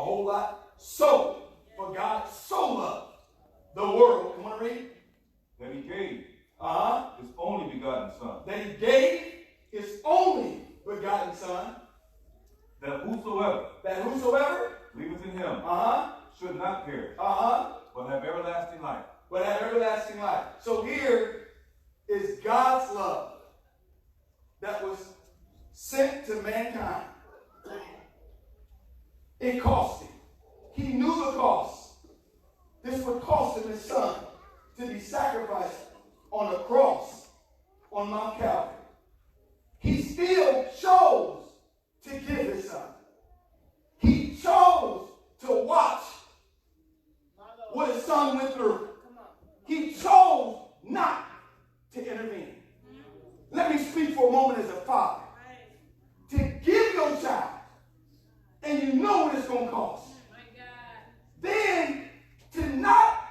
whole lot. So, for God so loved the world. Come on, read. That he gave his only begotten Son. That he gave his only begotten Son. That whosoever believeth in him should not perish, but have everlasting life. So here is God's love that was sent to mankind. It cost him. He knew the cost. This would cost him his Son to be sacrificed on the cross on Mount Calvary. He still chose to give his Son. He chose to watch what his Son went through. He chose not to intervene. Let me speak for a moment as a father. To give your child, and you know what it's going to cost. Then to not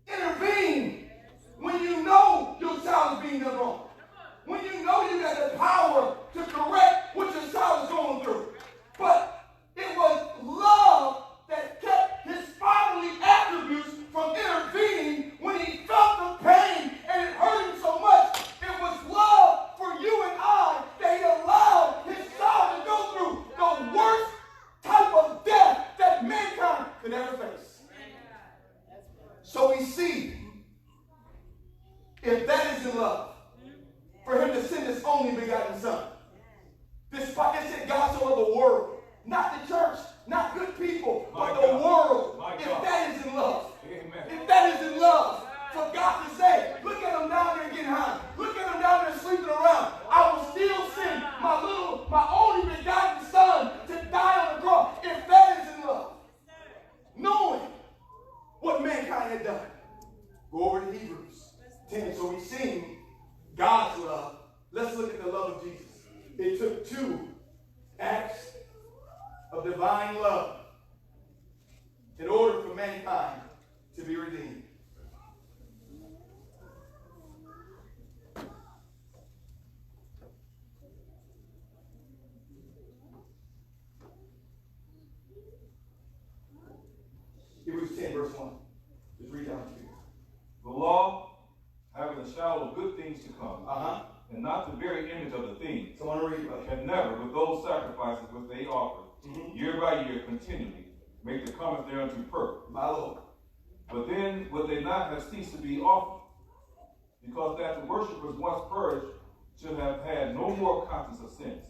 intervene when you know your child is being done wrong. When you know you got the power to correct what your child is going through. But it was love that kept his fatherly attributes from intervening when he felt the pain and it hurt him so much. It was love for you and I that he allowed his child to go through the worst type of death that mankind could ever face. So we see, if that isn't love, for him to send his only begotten Son. Despite it said God so loved the world, not the church, not good people, but the world. If that isn't love, if that isn't love, for God to say, look at them down there getting high, look at them down there sleeping around. I will still send my only begotten Son to die on the cross. If that isn't love, knowing what mankind had done. Go over to Hebrews 10. So we've seen God's love. Let's look at the love of Jesus. It took 2 acts of divine love in order for mankind to be redeemed. Hebrews 10, verse 1. Just read down to you. The law, having a shadow of good things to come, and not the very image of the things, can never, with those sacrifices which they offer, year by year, continually, make the comers thereunto perfect. My Lord. But then would they not have ceased to be offered, because that the worshippers once purged should have had no more conscience of sins.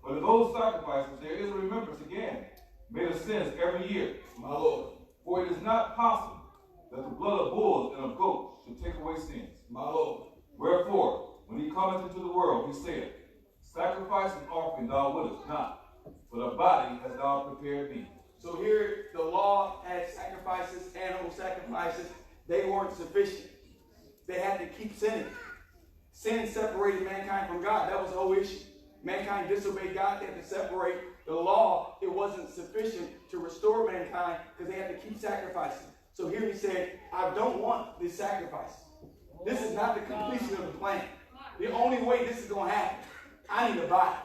But in those sacrifices there is a remembrance again, made of sins every year. My Lord. For it is not possible that the blood of bulls and of goats should take away sins. My Lord. Wherefore, when he cometh into the world, he said, Sacrifice and offering thou wouldest not, but a body hast thou prepared me. So here the law had sacrifices, animal sacrifices. They weren't sufficient. They had to keep sinning. Sin separated mankind from God. That was the whole issue. Mankind disobeyed God. They had to separate. The law, it wasn't sufficient to restore mankind because they had to keep sacrificing. So here he said, I don't want this sacrifice. This is not the completion of the plan. The only way this is going to happen, I need a body.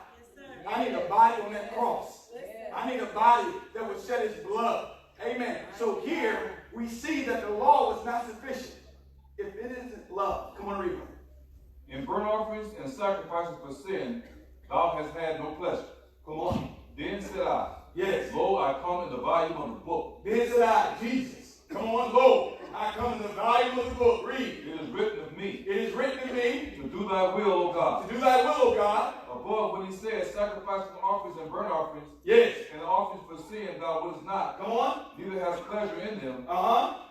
I need a body on that cross. I need a body that would shed his blood. Amen. So here we see that the law was not sufficient. If it isn't love, come on, read it. In burnt offerings and sacrifices for sin, thou hast had no pleasure. Come on. Then said I, yes. Lo, I come in the volume of the book. Then said I, Jesus. Come on, lo, I come in the volume of the book. Read. It is written of me. It is written of me. To do thy will, O God. To do thy will, O God. Above when he said, sacrifices and offerings and burnt offerings. Yes. And offerings for sin thou wouldest not. Come on. Neither hast pleasure in them.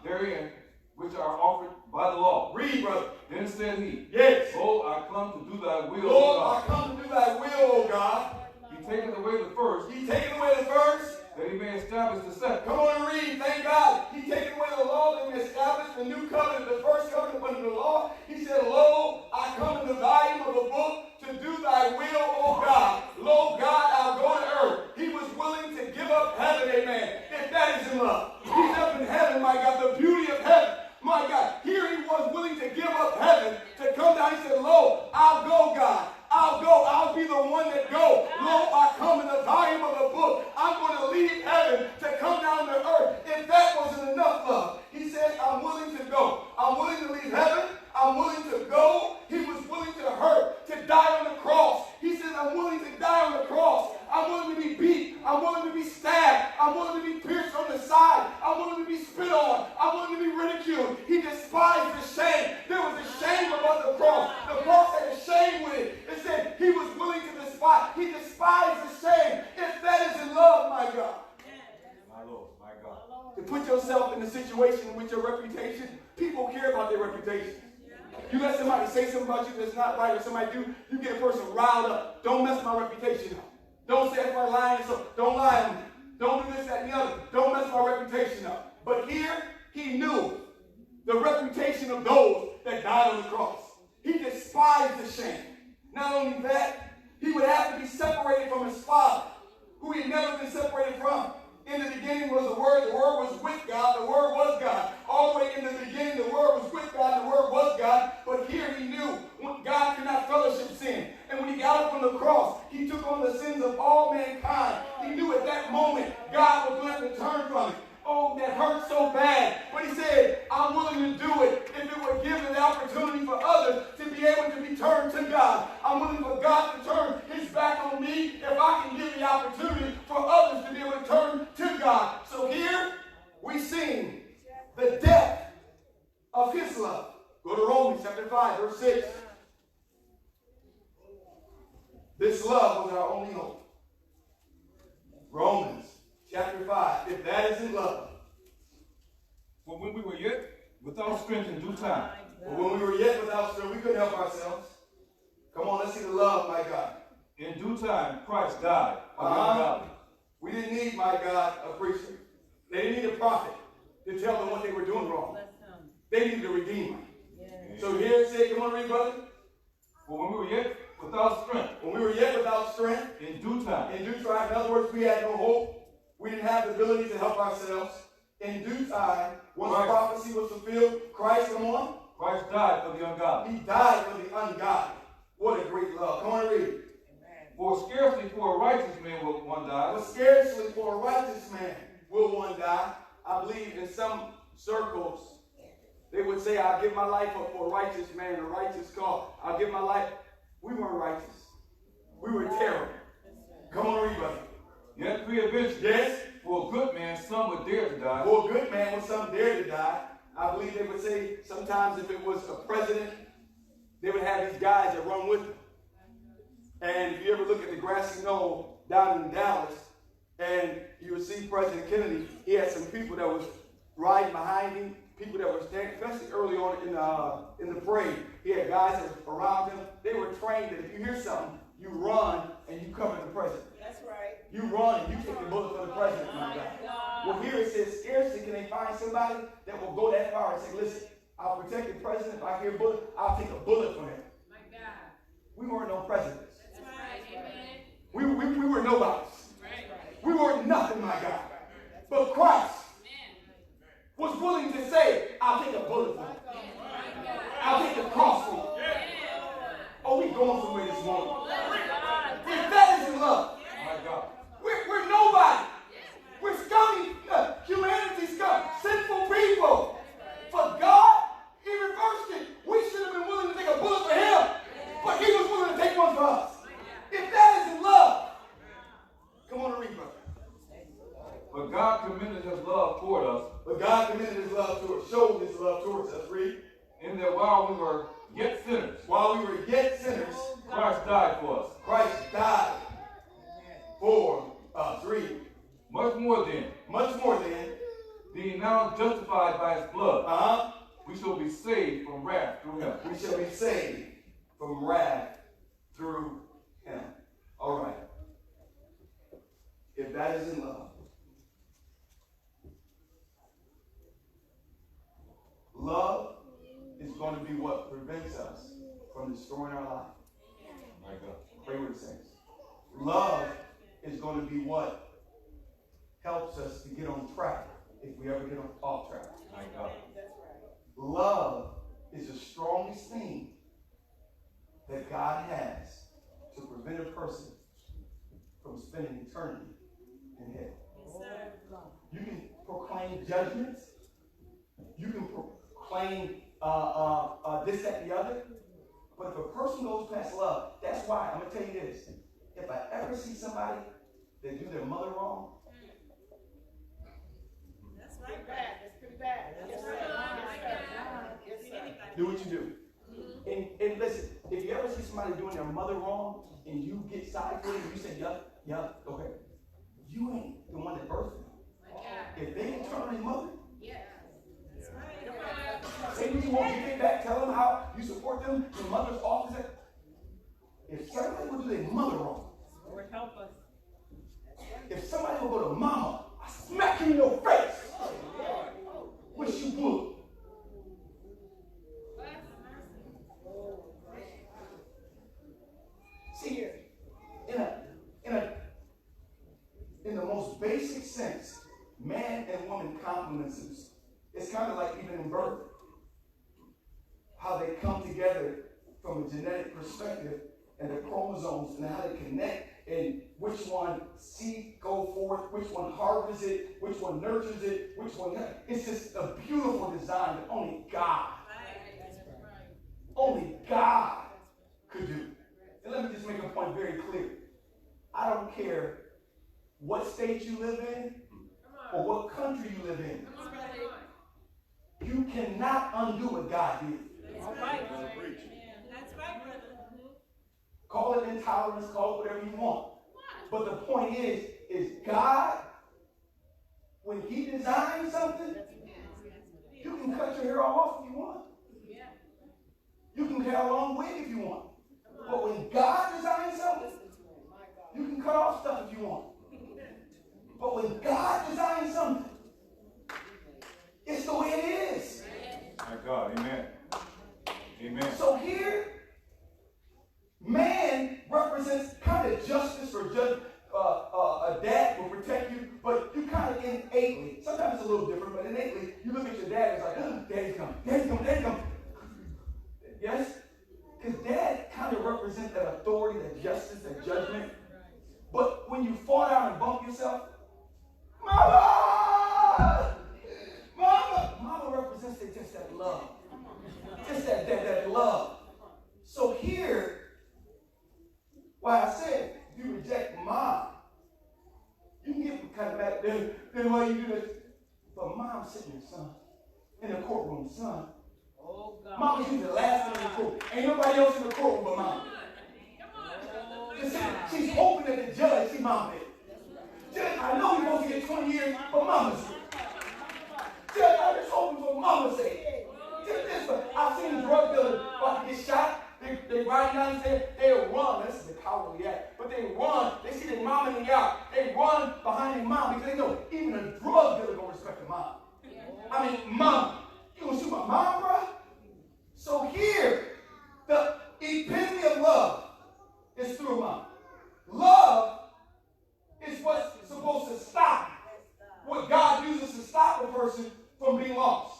Therein. Which are offered by the law. Read, brother. Then said he, yes. Lo, I come to do thy will, Lord, O God. I come to do thy will, O God. He taketh away the first. He taken away the first. That he may establish the second. Come on and read. Thank God. He taken away the law that he established the new covenant, the first covenant under the law. He said, Lo, I come in the volume of the book to do thy will, O God. Lo, God, I'll go to earth. He was willing to give up heaven, amen. If that isn't love. He's up in heaven, my God, the beauty of heaven. My God, here he was willing to give up heaven to come down. He said, Lo, I'll go, God. I'll go. I'll be the one that go. Lo, I come in the volume of the book. I'm going to I'm willing to be stabbed. I'm willing to be pierced on the side. I'm willing to be spit on. I'm willing to be ridiculed. He despised the shame. There was a shame about the cross. The cross had a shame with it. It said he was willing to despise. He despised the shame. If that isn't love, my God. My Lord, my God. To put yourself in a situation with your reputation, people care about their reputation. You let somebody say something about you that's not right, or somebody do, you get a person riled up. Don't mess my reputation up. Don't say everybody lying, so don't lie on me. Don't do this, that, and the other. Don't mess my reputation up. But here, he knew the reputation of those that died on the cross. He despised the shame. Not only that, he would have to be separated from his Father, who he had never been separated from. In the beginning was the Word was with God, the Word was God. All the way in the beginning, the Word was with God, the Word was God. But here he knew when God could not fellowship sin. And when he got up on the cross, he took on the sins of all mankind. He knew at that moment God was going to have to turn from it. Oh, that hurt so bad. But he said, I'm willing to do it if it would give the opportunity for others to be able to be turned to God. I'm willing for God to turn his back on me if I can give the opportunity for others to be able to turn to God. So here we sing the depth of his love. Go to Romans chapter 5, verse 6. This love was our only hope. Romans chapter 5. If that isn't love. For when we were yet without strength in due time. But when we were yet without strength, we couldn't help ourselves. Come on, let's see the love, my God. In due time, Christ died for the ungodly. We didn't need, my God, a preacher. They didn't need a prophet to tell them what they were doing wrong. They needed a redeemer. Yes. So here it said, come on, read, brother. For when we were yet without strength. When we were yet without strength. In due time. In due time. In other words, we had no hope. We didn't have the ability to help ourselves. In due time, once prophecy was fulfilled, Christ, come on. Christ died for the ungodly. He died for the ungodly. What a great love. Come on and read it. For scarcely for a righteous man will one die. But scarcely for a righteous man will one die. I believe in some circles, they would say, I'll give my life up for a righteous man, a righteous cause. I'll give my life. We weren't righteous. We were terrible. Come on, read, brother. Yet pre-eventually, yes, for a good man, some would dare to die. For a good man, would some dare to die. I believe they would say sometimes if it was a president, they would have these guys that run with them. And if you ever look at the grassy knoll down in Dallas, and you would see President Kennedy, he had some people that was riding behind him, people that were standing, especially early on in the parade. He had guys that were around him. They were trained that if you hear something, you run and you cover the president. That's right. You run and you take the bullet for the president, my God. Well, here it says, scarcely can they find somebody that will go that far and say, listen, I'll protect the president. If I hear a bullet, I'll take a bullet for him. My God. We weren't no presidents. That's right. Amen. We were nobodies. We weren't nothing, my God. But Christ was willing to say, I'll take a bullet for him. I'll take the cross for him. Oh, we going somewhere this morning. If that isn't love, My God. we're nobody. We're scummy. Humanity's scum. Sinful people. For God, he reversed it. We should have been willing to take a bullet for him. But he was willing to take one for us. If that isn't love, come on and read, brother. But God commended his love toward us. But God commended his love to us, showed his love towards us. Read. In that while we were yet sinners, While we were yet sinners, Christ died for us. Christ died for us. Read. Much more then, being now justified by his blood, we shall be saved from wrath through him. We shall be saved from wrath through him. All right. If that isn't love, love is going to be what prevents us from destroying our life. My God. Pray with the saints. Love is going to be what helps us to get on track if we ever get off track. My God. Love is the strongest thing that God has to prevent a person from spending eternity in hell. You can proclaim judgments. You can proclaim this, that, and the other. But if a person goes past love, that's why I'm going to tell you this. If I ever see somebody that do their mother wrong? That's right. That's pretty bad. Yes, sir. Yes, sir. Do what you do. And listen, if you ever see somebody doing their mother wrong and you get side with it and you say, yup, okay, you ain't the one that birthed them. If they can turn on their mother, say what you want, you get back, tell them how you support them, your mother's office. If somebody will do their mother wrong, Lord help us. if somebody will go to mama, I smack you in your face. Wish you would. See, in the most basic sense, man and woman complements us. It's kind of like even in birth, how they come together from a genetic perspective and the chromosomes and how they connect and which one seed go forth, which one harvests it, which one nurtures it, which one. It's just a beautiful design that only God could do. And let me just make a point very clear. I don't care what state you live in or what country you live in. You cannot undo what God did. All right. That's right, brother. Call it intolerance, call it whatever you want. But the point is God, when he designed something, you can cut your hair off if you want. You can have a long wig if you want. But when God designed something, you can cut off stuff if you want. But when God designed something, it's the way it is. My God, amen. Amen. So here, man represents kind of justice or judge. A dad will protect you, but you kind of innately, sometimes it's a little different, but innately, you look at your dad and it's like, daddy's coming, daddy's coming, daddy's coming. Yes? Because dad kind of represents that authority, that justice, that judgment. But when you fall down and bump yourself, Mama! Mama represents just that love. Just that love. So here, why I said, if you reject mom, you can get kind of mad, then why you do this? But mom's sitting there, son, in the courtroom, son. Oh, God. Mama's usually the last one in the courtroom. Ain't nobody else in the courtroom but mom. She's hoping that the judge see mom there. Judge, I know you're supposed to get 20 years, but mama's sake. Judge, I'm just hoping for mama's sake. I've seen drug dealers about to get shot. They ride down and say they'll run. This is the cowardly act. But they run. They see their mom in the yard. They run behind their mom because they know even a drug dealer gonna respect their mom. I mean, mom. You gonna shoot my mom, bro? So here, the epitome of love is through mom. Love is what's supposed to stop what God uses to stop a person from being lost.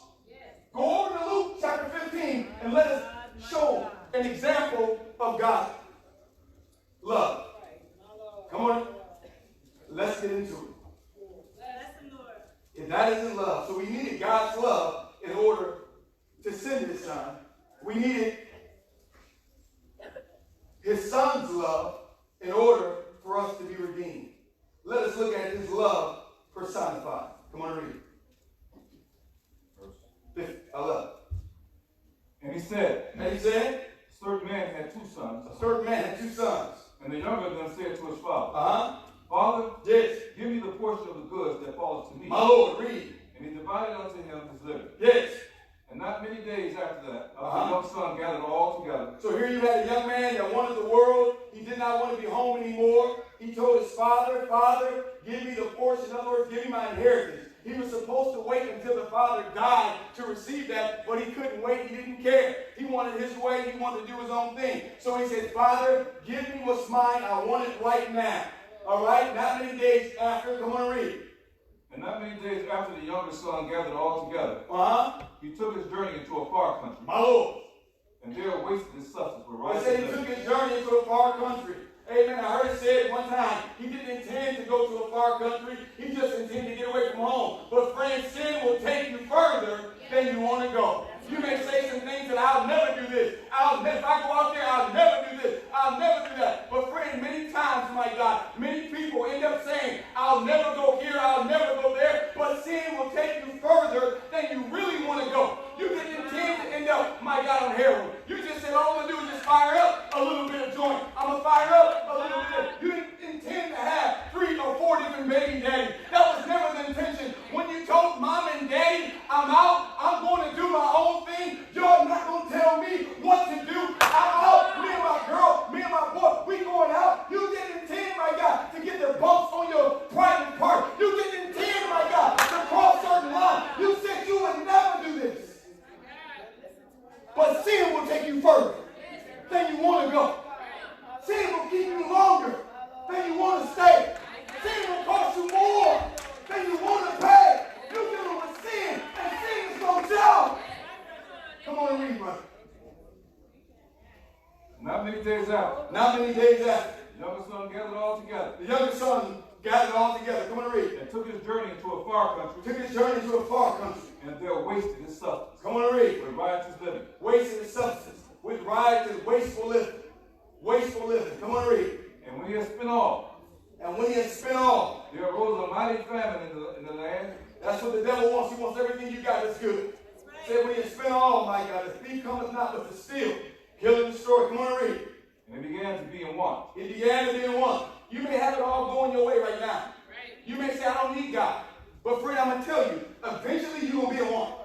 Go over to Luke chapter 15 and let us show an example of God's love. Come on. Let's get into it. If that isn't love, so we needed God's love in order to send his son. We needed his son's love in order for us to be redeemed. Let us look at his love personified. Come on, read it. 11. And he said, And he said, a certain man had two sons. a certain man had two sons. And the younger of them said to his father, Father, Yes. give me the portion of the goods that falleth to me. My Lord, read. And he divided unto him his living. Yes. And not many days after that, the young son gathered all together. So here you had a young man that wanted the world. He did not want to be home anymore. He told his father, Father, give me the portion. In other words, give me my inheritance. He was supposed to wait until the father died to receive that, but he couldn't wait. He didn't care. He wanted his way. He wanted to do his own thing. So he said, Father, give me what's mine. I want it right now. All right? Not many days after. Come on, read. And not many days after the younger son gathered all together, he took his journey into a far country. My Lord. And there wasted his substance with He rice. said he took his journey into a far country. Amen. I heard it said one time, he didn't intend to go to a far country. He just intended to get away from home. But friends, sin will take you further than you want to go. You may say some things that I'll never do this. If I go out there, I'll never do this. I'll never do that. But friend, many times, my God, many people end up saying, I'll never go here, I'll never go there. But sin will take you further than you really want to go. You didn't intend to end up, my God, on heroin. You just said, all I'm going to do is just fire up a little bit of joint. I'm going to fire up a little bit. You didn't intend to have 3 or 4 different baby daddies. That was never the intention. When you told mom and daddy, I'm out, I'm going to do my own thing, you're not going to tell me what to do. I'm out. Me and my girl, me and my boy, we going out. You didn't intend, my God, to get the bumps on your private part. You didn't intend, my God, to cross certain lines. You said you would never do this. But sin will take you further than you want to go. Sin will keep you longer than you want to stay. Sin will cost you more than you want to pay. You're dealing with sin, and sin is going to tell. Come on and read, brother. Not many days after. Not many days after. The younger son gathered all together. The younger son gathered all together. Come on and read. And took his journey into a far country. Took his journey to a far country. And there wasted his substance. Come on and read. With riotous living. Wasted his substance. With riotous, wasteful living. Wasteful living. Come on and read. And when he had spent all. And when he had spent all. There arose a mighty famine in the land. That's what the devil wants. He wants everything you got that's good. Said when he had spent all, my God, the thief cometh not but to steal, kill, and destroy. Come on and read. And it began to be in want. It began to be in want. You may have it all going your way right now. You may say, I don't need God. But friend, I'm going to tell you, eventually you're going to be in want.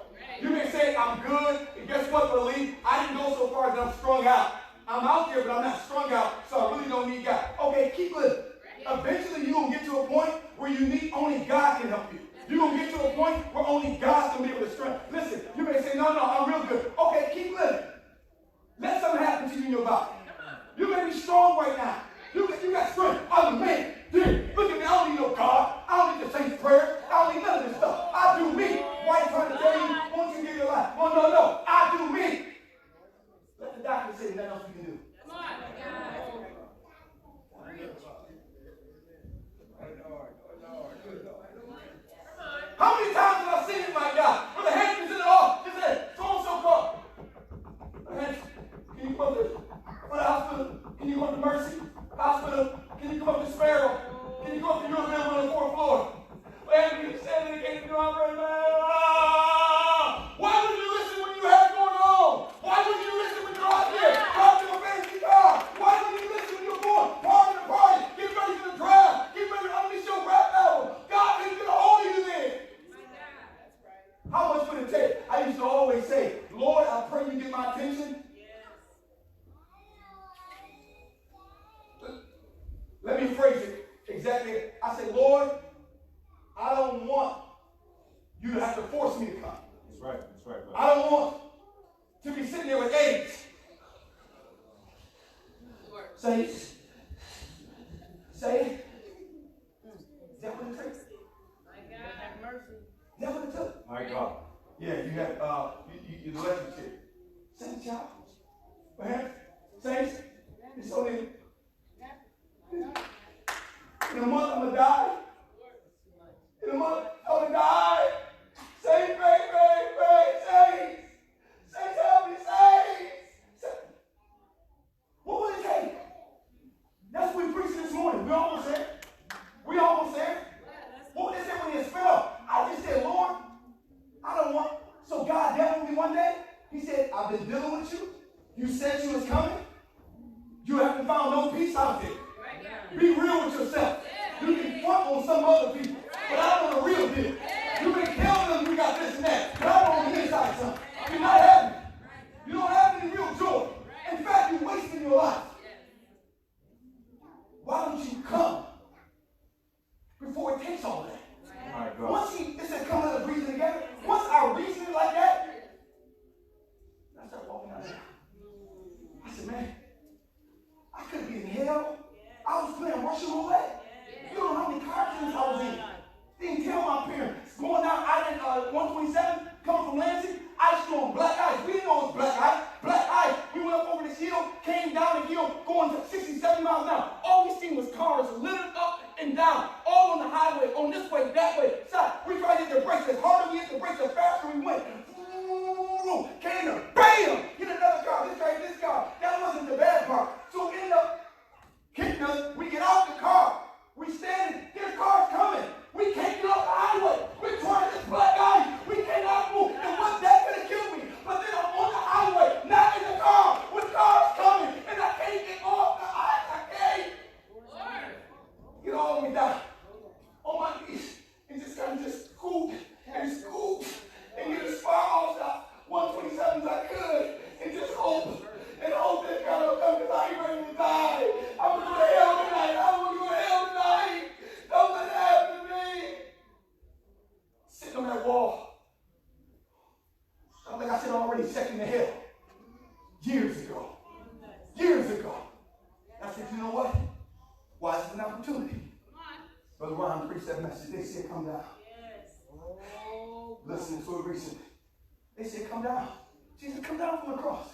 You may say, I'm good. And guess what, Brother Lee? I didn't go so far that I'm strung out. I'm out there, but I'm not strung out, so I really don't need God. Okay, keep living. Eventually you're going to get to a point where you need only God can help you. You're going to get to a point where only God's going to be able to strengthen. Listen, you may say, no, I'm real good. Okay, keep living. Let something happen to you in your body. You may be strong right now. You got strength. I'm a man. Dude, look at me. I don't need no God. I don't need the saints' prayers. I don't need none of this stuff. I do me. Why are you trying to tell you, won't you give your life? Oh, no. I do me. Let the doctor say nothing else you can do. Come on. How many times have I seen it, my God? Brother Hampton's in the office. He said, so-and-so called. Brother Hampton, can you come up to the hospital? Can you come up to Mercy Hospital? Can you come up to Sparrow? Can you come up to your building on the 4th floor? And you said it again, why would you listen when you have it going on? Why would you listen when you're out there driving a fancy car? Why would you listen when you're going party to party? Get ready for the drive. Get ready to unleash your rap album. God is going to hold you there. How much would it take? I used to always say, Lord, I pray you get my attention. Let me phrase it exactly. I say, Lord, I don't want you to have to force me to come. That's right. I don't want to be sitting there with AIDS. Saints, say it. Is that what it takes? My God, have mercy. Is that what it took? My God. Yeah, you got you the relationship. Saints, y'all. Perhaps, saints, it's only in a month I'm gonna die. In a month I'm gonna die. Saints, saints. Saints, help me, saints. What would it take? That's what we preached this morning. We almost there. What would it say when it fell? I just said, Lord, I don't want. So God dealt with me one day. He said, I've been dealing with you. You said you was coming. You haven't found no peace out there. Be real with yourself. You can front on some other people, but I'm on the real deal. You can tell them you got this and that, but I'm on the inside something. You're not happy. You don't have any real joy. In fact, you're wasting your life. Why don't you come before it takes all that? Once it said come let us reason together. Once I reason like that, I start walking out there. I said, man, I could be in hell. I was playing Russian roulette. You don't know how many car accidents I was in. Didn't tell my parents. Going down I 127, coming from Lansing, ice storm, black ice. We didn't know it was black ice. Black ice. We went up over this hill, came down the hill, going to 60, 70 miles an hour. All we seen was cars littered up and down, all on the highway, on this way, that way. Stop. We tried to hit the brakes. As harder we hit the brakes, the faster we went. Came to bam! Hit another car. This car. That wasn't the bad part. So we ended up hitting us. We get out the car. We standing. There's cars coming. message. They said, come down. Listening to it recently. They said, come down. Jesus, come down from the cross.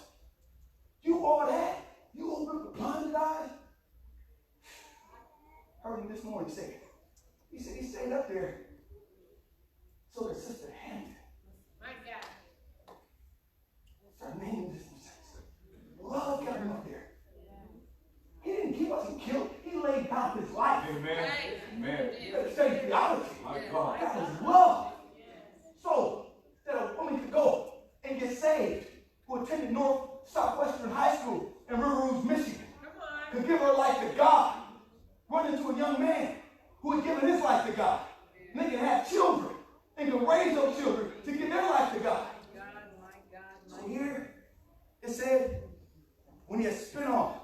You all that. You open the blinded eyes. Heard him this morning say, he said he stayed up there so that Sister Hampton, My God. started naming this. Love kept him up there. He wasn't killed. He laid down his life. Amen. Amen. You better study theology. My God. That was love. So that a woman could go and get saved who attended North Southwestern High School in River Rouge, Michigan, could give her life to God, run into a young man who had given his life to God, and they can have children and can raise those children to give their life to God. So here it said, when he had spent all,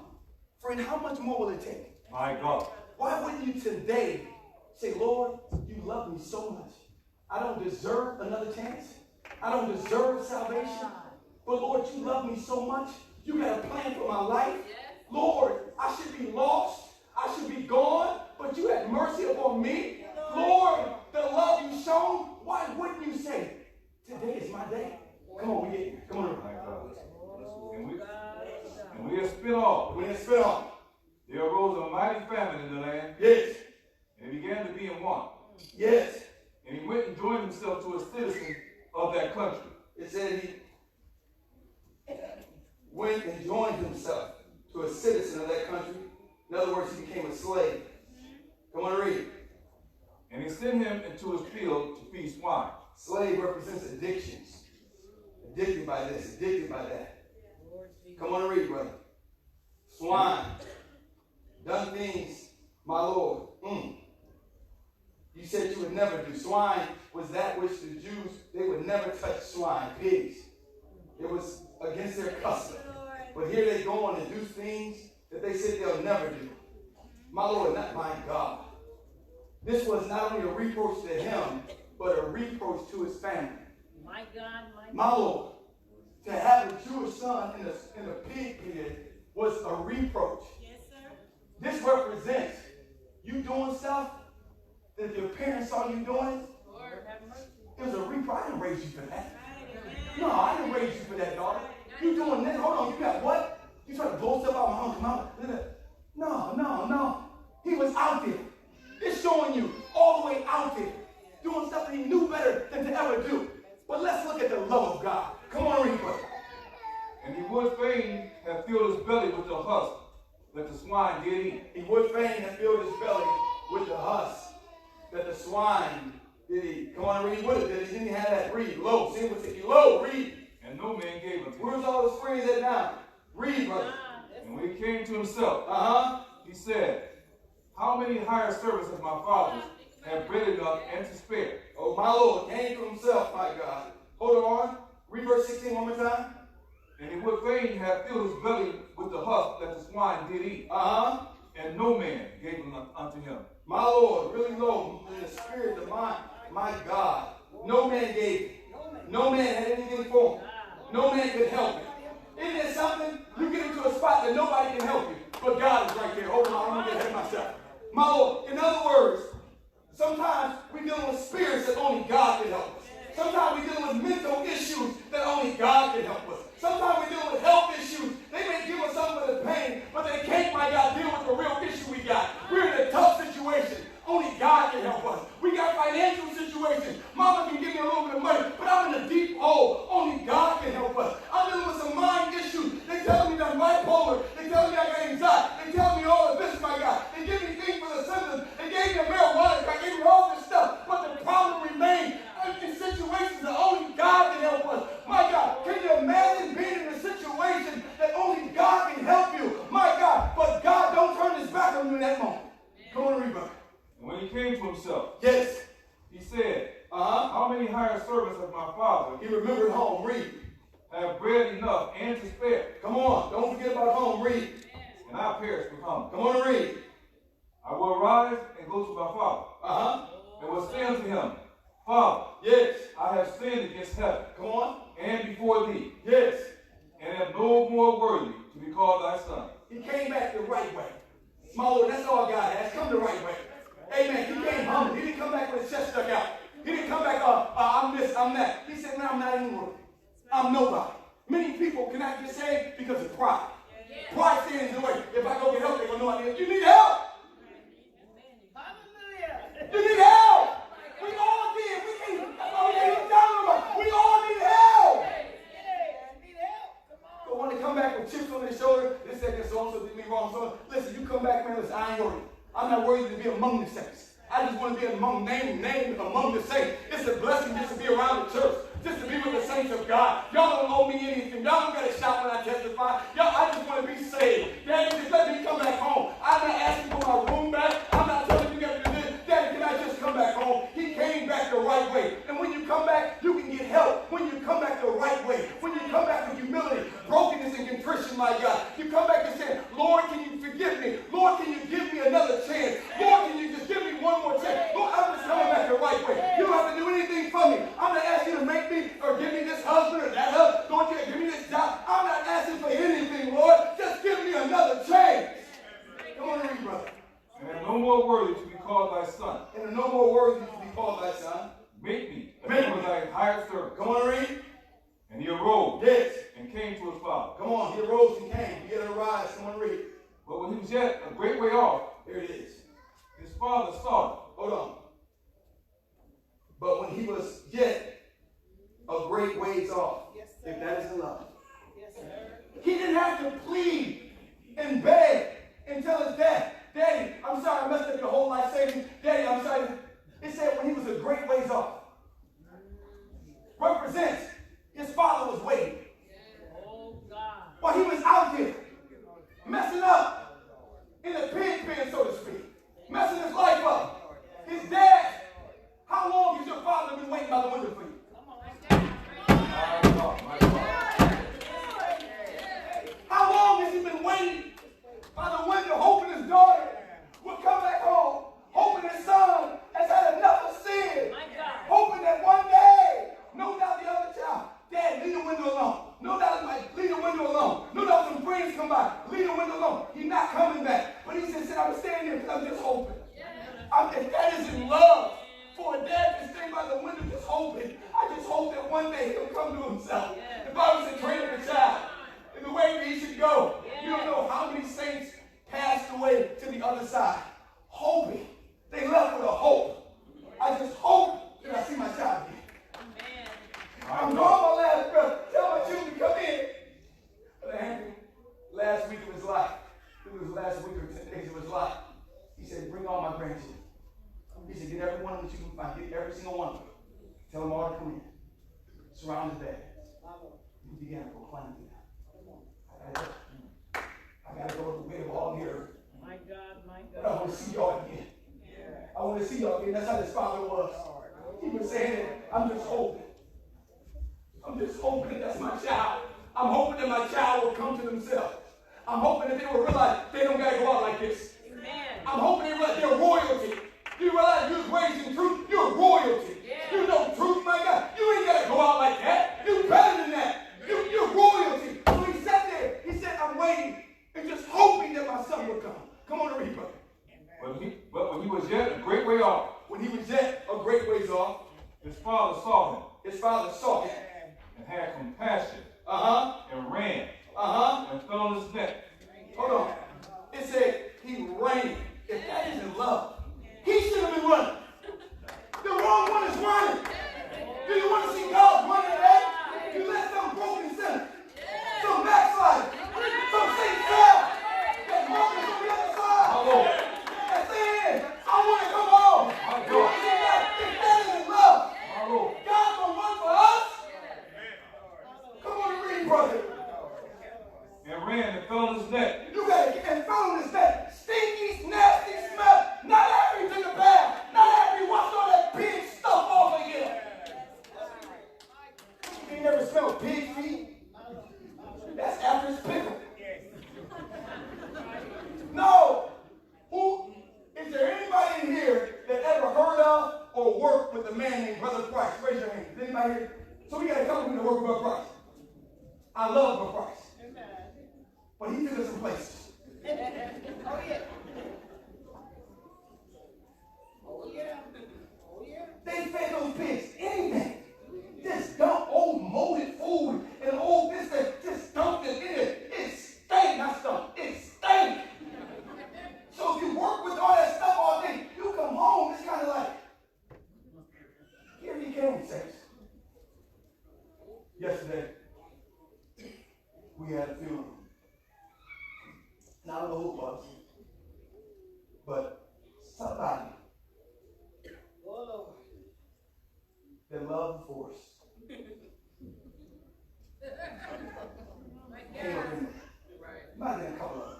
friend, how much more will it take? My God. Why wouldn't you today say, Lord, you love me so much. I don't deserve another chance. I don't deserve salvation. But Lord, you love me so much. You got a plan for my life. Lord, I should be lost. I should be gone. But you had mercy upon me. Lord, the love you shown, why wouldn't you say, today is my day? Come on, we get here. Come on. My God. And we have spent all. When it spit off. There arose a mighty famine in the land. Yes. And he began to be in want. Yes. And he went and joined himself to a citizen of that country. It said he went and joined himself to a citizen of that country. In other words, he became a slave. Come on, read. And he sent him into his field to feed swine. Slave represents addictions. Addicted by this, addicted by that. Come on and read, brother. Swine. Done things, my Lord. You said you would never do. Swine was that which the Jews, they would never touch swine, pigs. It was against their custom. But here they go on and do things that they said they'll never do. My Lord, not my God. This was not only a reproach to him, but a reproach to his family. My God, my Lord. To have a Jewish son in the pig pit was a reproach. Yes, sir. This represents you doing stuff that your parents saw you doing. Lord, have mercy. It was a reproach. I didn't raise you for that. No, I didn't raise you for that, daughter. You doing this? Hold on, you got what? You trying to blow stuff out my home? Come out. No. He was out there. It's showing you all the way out there, doing stuff that he knew better than to ever do. But let's look at the love of God. Come on, read, brother. And he would fain have filled his belly with the husk that the swine did eat. He would fain have filled his belly with the husk that the swine did eat. Come on, read. What is it? He didn't have that. Read. Lo. See what's it? Lo. Read. And no man gave unto him. Where's all the springs at now? Read, brother. And when he came to himself, He said, how many hired servants of my father's have bread enough and to spare? Oh, my Lord, came to himself, my God. Hold on. Read verse 16 one more time. And he would fain have filled his belly with the husk that the swine did eat. And no man gave him unto him. My Lord, really low in the spirit, the mind. My God. No man gave him. No man had anything for him. No man could help him. Isn't it something? You get into a spot that nobody can help you, but God is right there. Hold on, I'm going to get ahead of myself. My Lord, in other words, sometimes we're dealing with spirits that only God can help us. Sometimes we're dealing with mental issues that only God can help us. Sometimes we're dealing with health issues. They may give us some of the pain, but they can't, my God, deal with the real issue we got. We're in a tough situation. Only God can help us. We got financial situations. Mama can give me a little bit of money, but I'm in a deep hole. Only God can help us. I'm dealing with some mind issues. They tell me that I'm bipolar. They tell me I got anxiety. They tell me all of this, my God. They give me things for the symptoms. They gave me a marijuana. They gave me all this stuff. But the problem remains in situations that only God can help us. My God, can you imagine being in a situation that only God can help you? My God, but God don't turn his back on you in that moment. Come on, read, brother. And when he came to himself, Yes. he said, how many hired servants of my father He remembered home. Read. have bread enough and to spare? Come on. Don't forget about home. Read. And I perish with hunger. Come on and read. I will arise and go to my father. And will say unto him, Father, Yes. I have sinned against heaven Come on. and before thee, Yes. and am no more worthy to be called thy son. He came back the right way. My Lord, that's all God has. Come the right way. Amen. He came humble. He didn't come back with his chest stuck out. He didn't come back, I'm this, I'm that. He said, man, I'm not even worthy. I'm nobody. Many people cannot get saved because of pride. Pride stands in the way. If I go get help, they're going to know I need help. You need help. Hallelujah. You need help. We all did. We can't. That's why we can't look down on them. We all need help. Need help. Come on. But when they come back with chips on their shoulder, this, that, that, so-and-so did me wrong. So listen, you come back, man, listen, I ain't worried. I'm not worthy to be among the saints. I just want to be among named among the saints. It's a blessing just to be around the church, just to be with the saints of God. Y'all don't owe me anything. Y'all don't got to shout when I testify. Y'all, I just want to be saved. Daddy, just let me come back home. I'm not asking for my room back. I'm not telling you to do this. Daddy, can I just come back home? He came back the right way. And when you come back, you can get help. When you come back the right way. When you come back with humility, brokenness, and contrition, my God. You come back and say, Lord, can you forgive me? Lord, can you give me another chance? Lord, can you just give me one more chance? Lord, I'm just coming back the right way. You don't have to do anything for me. I'm not asking you to make me or give me this husband or that husband. Lord, give me this job. I'm not asking for anything, Lord. Just give me another chance. Come on and read, brother. And no more worthy to be called thy son. And no more worthy to be called thy son. Make me as one of thy hired servants. Come on and read. And he arose. Yes. And came to his father. Come on, he arose and came. He had to arise. Come on and read. But when he was yet a great way off, Here it is. his father saw him. Hold on. But when he was yet a great ways off, Yes, sir. if that isn't love, Yes, sir. he didn't have to plead and beg and tell his dad, Daddy, I'm sorry I messed up your whole life savings. Daddy, I'm sorry. It said when he was a great ways off. Represents his father was waiting. Oh, God. While he was out there messing up in the pig pen, so to speak. Messing his life up. His dad, how long has your father been waiting by the window for you? Come on, like that. My God, my God. How long has he been waiting by the window, hoping his daughter would come back home, hoping his son has had enough of sin, hoping that one day, no doubt the other child, Dad, leave the window alone. No doubt, leave the window alone. No doubt some friends come by, leave the window alone. He's not coming back. But he said, I'm standing here because I'm just hoping. If that isn't love, for a dad to stand by the window just hoping, I just hope that one day he'll come to himself. The Bible said, train up a child in the way that he should go. You don't know how many saints passed away to the other side, hoping. They left with a hope. I just hope that I see my child again. I'm drawing my last breath. Tell my children to come in. Brother Hampton, last week of his life, it was last week or 10 days of his life, he said, bring all my grandchildren. He said, get every one that you can find. Get every single one of them. Tell them all to come in. Surround his bed. He began to proclaim to them. I got to go to the way of all the earth. My God, my But I God. want to see y'all again. I want to see y'all again. That's how his father was. He was saying, I'm just hoping. I'm just hoping that's my child. I'm hoping that my child will come to themselves. I'm hoping that they will realize they don't got to go out like this. Amen. I'm hoping they realize they're royalty. You realize you was raised in truth. You're royalty. Yeah. You know truth, my God. You ain't got to go out like that. You're better than that. You're royalty. So he sat there. He said, I'm waiting and just hoping that my son will come. Come on and read, brother. But when he was yet a great way off, When he was yet a great ways off, his father saw him his father saw him. and had compassion and ran and fell on his neck. Hold on. It said he ran. If that isn't love, he should have been running. The wrong one is running. Do you want to see God running today? You let some broken sinner, some backslider, some Saint fell, that's broken from the other side. That's saying, I want to come home. You want to see that? If that isn't love, God gonna run for us. Come on and read, brother. And ran and fell on his neck. You got to get fell on his neck. Stinky, nasty smell. Not after you took a bath. Not after you washed all that pig stuff off of you. You ain't never smelled pig feet? That's after it's pickled. No. Who? Is there anybody in here that ever heard of or worked with a man named Brother Price? Raise your hand. Is anybody here? So we got a couple people that work with Brother Price. I love Brother Price. But he took us some places. Oh, yeah. Yesterday, we had a funeral. And I don't know who it was, but somebody that loved the force came up in there. Not even a couple of them,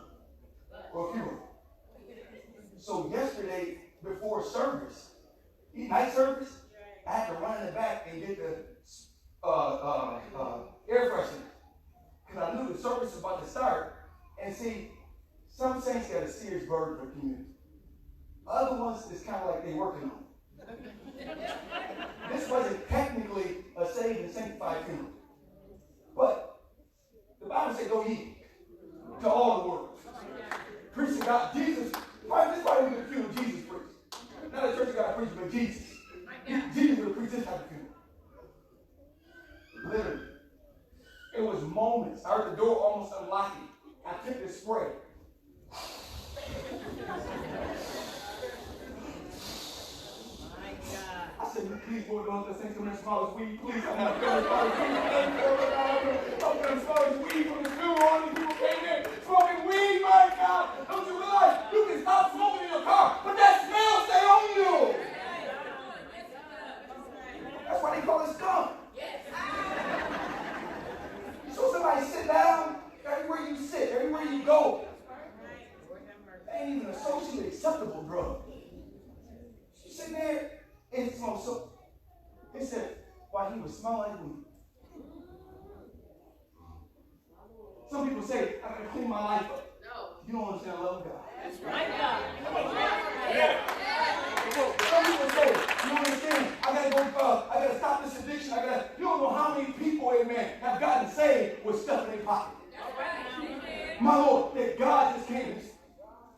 or a few of them. So yesterday, before service, night service, I had to run in the back and get the air freshener. Because I knew the service was about to start. And see, some saints got a serious burden for the community. Other ones, it's kind of like they're working on it. This wasn't technically a saved and sanctified funeral. But the Bible said, go ye to all the world. Preaching God, Jesus. This is why we could funeral Jesus preached. Not a church got to preach, but Jesus. Jesus would preach this type of funeral. Literally. It was moments. I heard the door almost unlocking. I took this spray. I said, please, Lord, don't let us think of as small as weed. Please, I'm not going to I'm small as weed from the funeral. All these people came in smoking weed, my God. Don't you realize you can stop smoking in your car, but that smell stay on you. That's why they call it skunk. So somebody sit down, everywhere you sit, everywhere you go. That ain't even a socially acceptable drug. You sit there and smoke so. It said, why he was smelling like weed. Some people say, I gotta clean my life up. No. You don't understand the love of God. That's right, God. Some people say, you don't understand, I gotta stop this addiction. You don't know how many people, amen, have gotten saved with stuff in their pocket. My Lord, that God just came.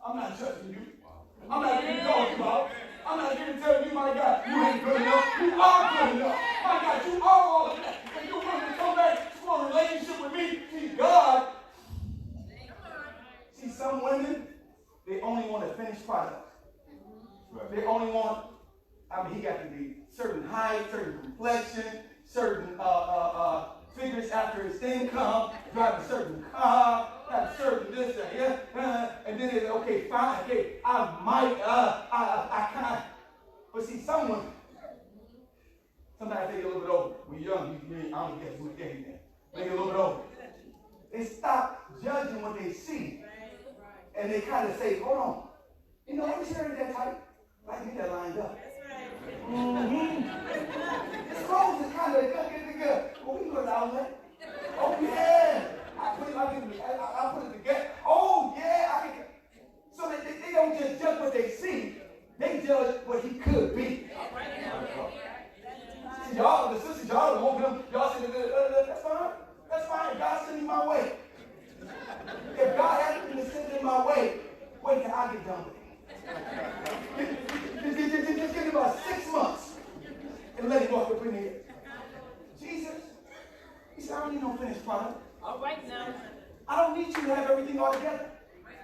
I'm not judging you. I'm not even talking about. I'm not even telling you, my God, you ain't good enough. You are good enough. My God, you are all of that. And you're willing to come back for a relationship with me. See, God. See, some women, they only want a finished product. They only want, he got to be certain height, certain complexion, certain figures after his income, drive a certain car, have a certain this, and then it's okay, fine, okay, I can't. But see, some women, sometimes they get a little bit older. When you're young, I don't guess who's getting there. They get a little bit older. They stop judging what they see, and they kind of say, hold on, you know, I'm sharing that type. I can get that lined up. This clothes is kind of good. Well, we go to the outlet. Oh, yeah. I put it together. Oh, yeah. I can. So they don't just judge what they see. They judge what he could be. See, y'all, the sisters, y'all don't hold him. Y'all say, that's fine. That's fine. God send me my way. If God hasn't been sent in my way, wait till I get done with it. Just give me about 6 months and let him walk up in here. Jesus, he said, I don't need no finished product. All right now. I don't need you to have everything all together.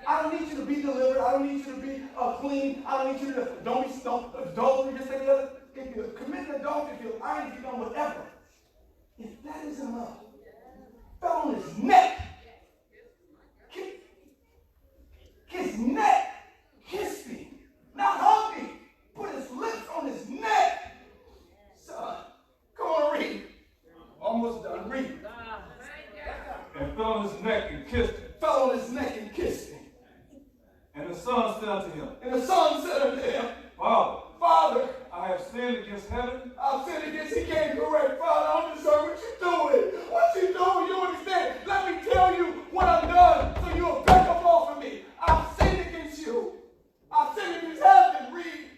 I don't need you to be delivered. I don't need you to be clean. I don't need you to don't adultery, just like the other. If you're committing adultery, if you're lying, if you're doing whatever, if that isn't love, fell on his neck. His neck. Kissed me, not hugged me, put his lips on his neck. Son, come on, read. Almost done, read. And fell on his neck and kissed him. Fell on his neck and kissed him. And the son said unto him. And the son said unto him, Father, I have sinned against heaven. I've sinned against, he can't correct. Father, I don't deserve what you're doing. What you doing, you understand? Let me tell you what I've done so you'll back up off of me. I've sinned against you. I've sinned against heaven, read.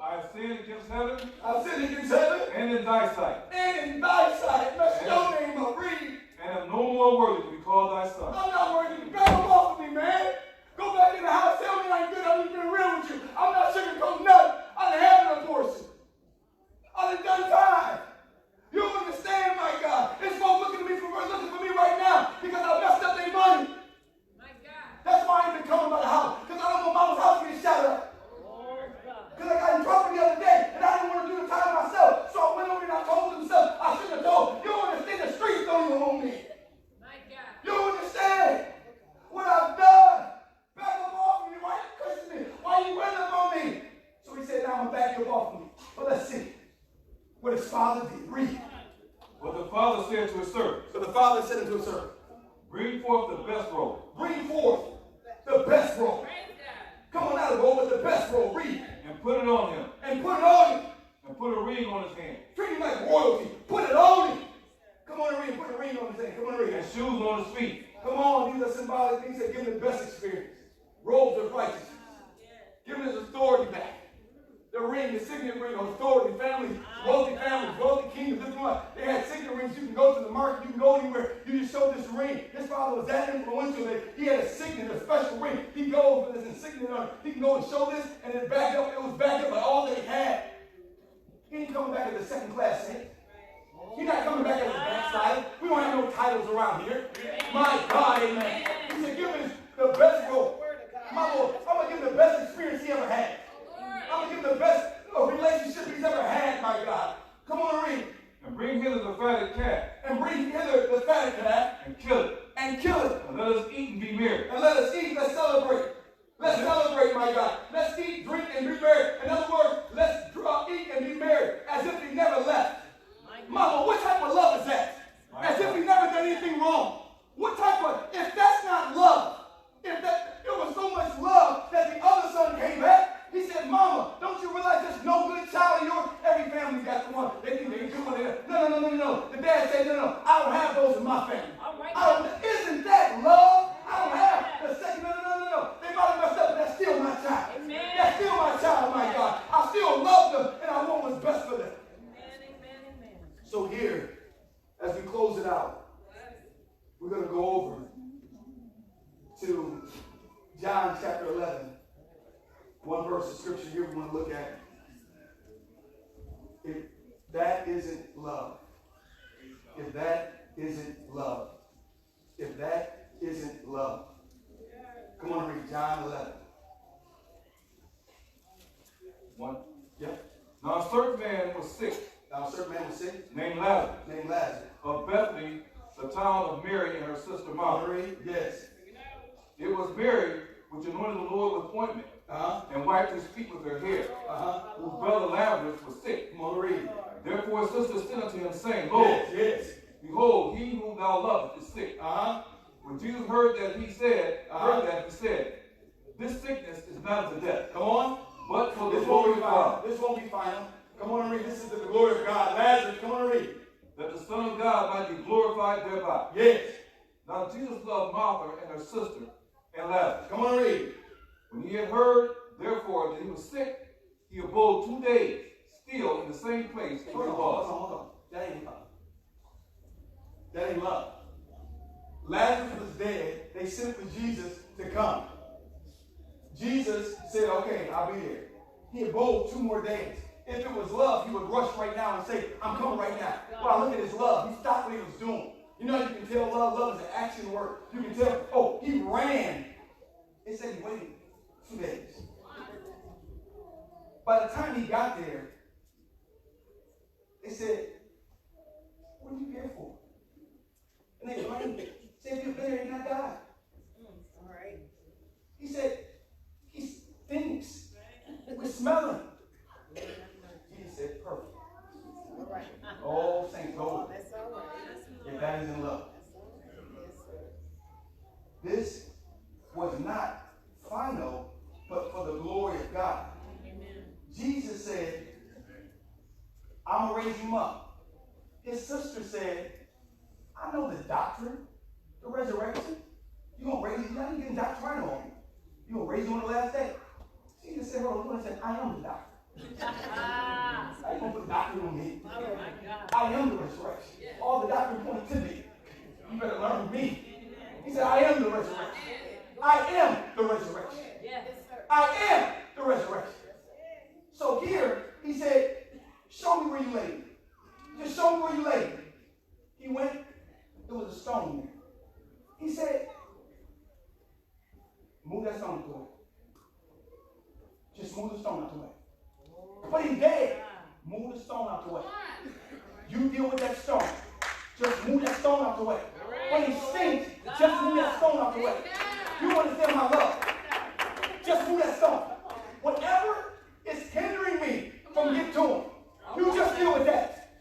I have sinned against heaven. I've sinned against heaven. And in thy sight. And in thy sight. That's your name, up, read. And am no more worthy to be called thy son. I'm not worthy to back up off of me, man. Go back in the house, tell me I ain't good. I'm just being real with you. I'm not sugarcoating nothing. I done had an abortion. I done done time. You don't understand, my God. This folks looking for me right now because I messed up their money. My God. That's why I ain't been coming by the house. Because I don't want mama's house to get shut up. Because I got in trouble the other day and I didn't want to do the time myself. So I went over and I told them stuff I shouldn't have told. You don't understand, the streets don't what his father did. Read. What the father said to his servant. So the father said unto his servant, bring forth the best robe. bring forth the best robe. Come on, not a robe, but the best robe. Read. And put it on him. And put it on him. And put a ring on his hand. Treat him like royalty. Put it on him. Come on and read. Put a ring on his hand. Come on and read. And shoes on his feet. Come on, these are symbolic things that give him the best experience. Robes of righteousness. Give him his authority back. The ring, the signet ring of authority, families, wealthy kingdoms, this one. They had signet rings. You can go to the market, you can go anywhere. You just show this ring. His father was that influential that he had a signet, a special ring. He goes with his insignia on it. He can go and show this, and then back up. It was backed up by all that he had. He ain't coming back as a second class saint. He's not coming back as a backslider. We don't have no titles around here. My God, amen. He said, give him the best robe. My Lord, I'm going to give him the best experience he ever had. I'm going to give him the best relationship he's ever had, my God. Come on and read. And bring hither the fatted calf. And bring hither the fatted calf. And kill it. And kill it. And let us eat and be merry. And let us eat, let's celebrate. Let's celebrate, my God. Let's eat, drink, and be merry. In other words, let's eat and be merry as if he never left. Mama, what type of love is that? As if he never done anything wrong. What type of, if that's not love, if that, it was so much love that the other son came back, he said, Mama, don't you realize there's no good child of yours? Every family's got the one. They think they can do it. No. The dad said, no, I don't have those in my family. Isn't that love? I don't have the second, no. They might have messed up, but that's still my child. Amen. That's still my child, my God. I still love them, and I want what's best for them. Amen. So here, as we close it out, we're going to go over to John chapter 11. One verse of scripture here we want to look at. If that isn't love. If that isn't love. If that isn't love. Come on and read John 11. 1. Yeah. Now a certain man was sick. Named Lazarus. Of Bethany, the town of Mary and her sister Martha. Yes. It was Mary which anointed the Lord with ointment. And wiped his feet with her hair. Whose brother Lazarus was sick. Come on, read. Therefore his sister said unto him, saying, Lord, yes. Behold, he whom thou lovest is sick. When Jesus heard that, he said, this sickness is not unto death. Come on. But for the glory of God. This won't be final. Come on and read. This is the glory of God. Lazarus, come on and read. That the Son of God might be glorified thereby. Yes. Now Jesus loved Martha and her sister and Lazarus. Come on and read. When he had heard, therefore, that he was sick, he abode 2 days, still in the same place where he was. Hold on. That ain't love. That ain't love. Lazarus was dead. They sent for Jesus to come. Jesus said, okay, I'll be there. He abode 2 more days. If it was love, he would rush right now and say, I'm coming right now. Wow, look at his love. He stopped what he was doing. You know, you can tell love. Love is an action word. You can tell, oh, he ran. It said he waited 2 days. By the time he got there, they said, what are you here for? And they blamed him. Said, if you're there, you're not died. All right. He said, he stinks. We smell him. Jesus said, perfect. All right. Oh, saints, go with it. That's all right. If that is in love. This was not final, but for the glory of God. Amen. Jesus said, I'm going to raise him up. His sister said, I know the doctrine, the resurrection. You're going to raise him. You're not getting doctrinal on you. You're going to raise him on the last day. Jesus said, hold on, said, I am the doctor. I ain't going to put doctrine on me. I am the resurrection. All the doctrine points to me. You better learn from me. He said, I am the resurrection. I am the resurrection. I am the resurrection. So here, he said, show me where you laid. Just show me where you laid. He went, there was a stone there. He said, move that stone out the way. Just move the stone out the way. But he's dead. Move the stone out the way. You deal with that stone. Just move that stone out the way. When he stinks, just move that stone out the way. You understand my love? Just move that stone. Whatever is hindering me from getting to him, you just deal with that.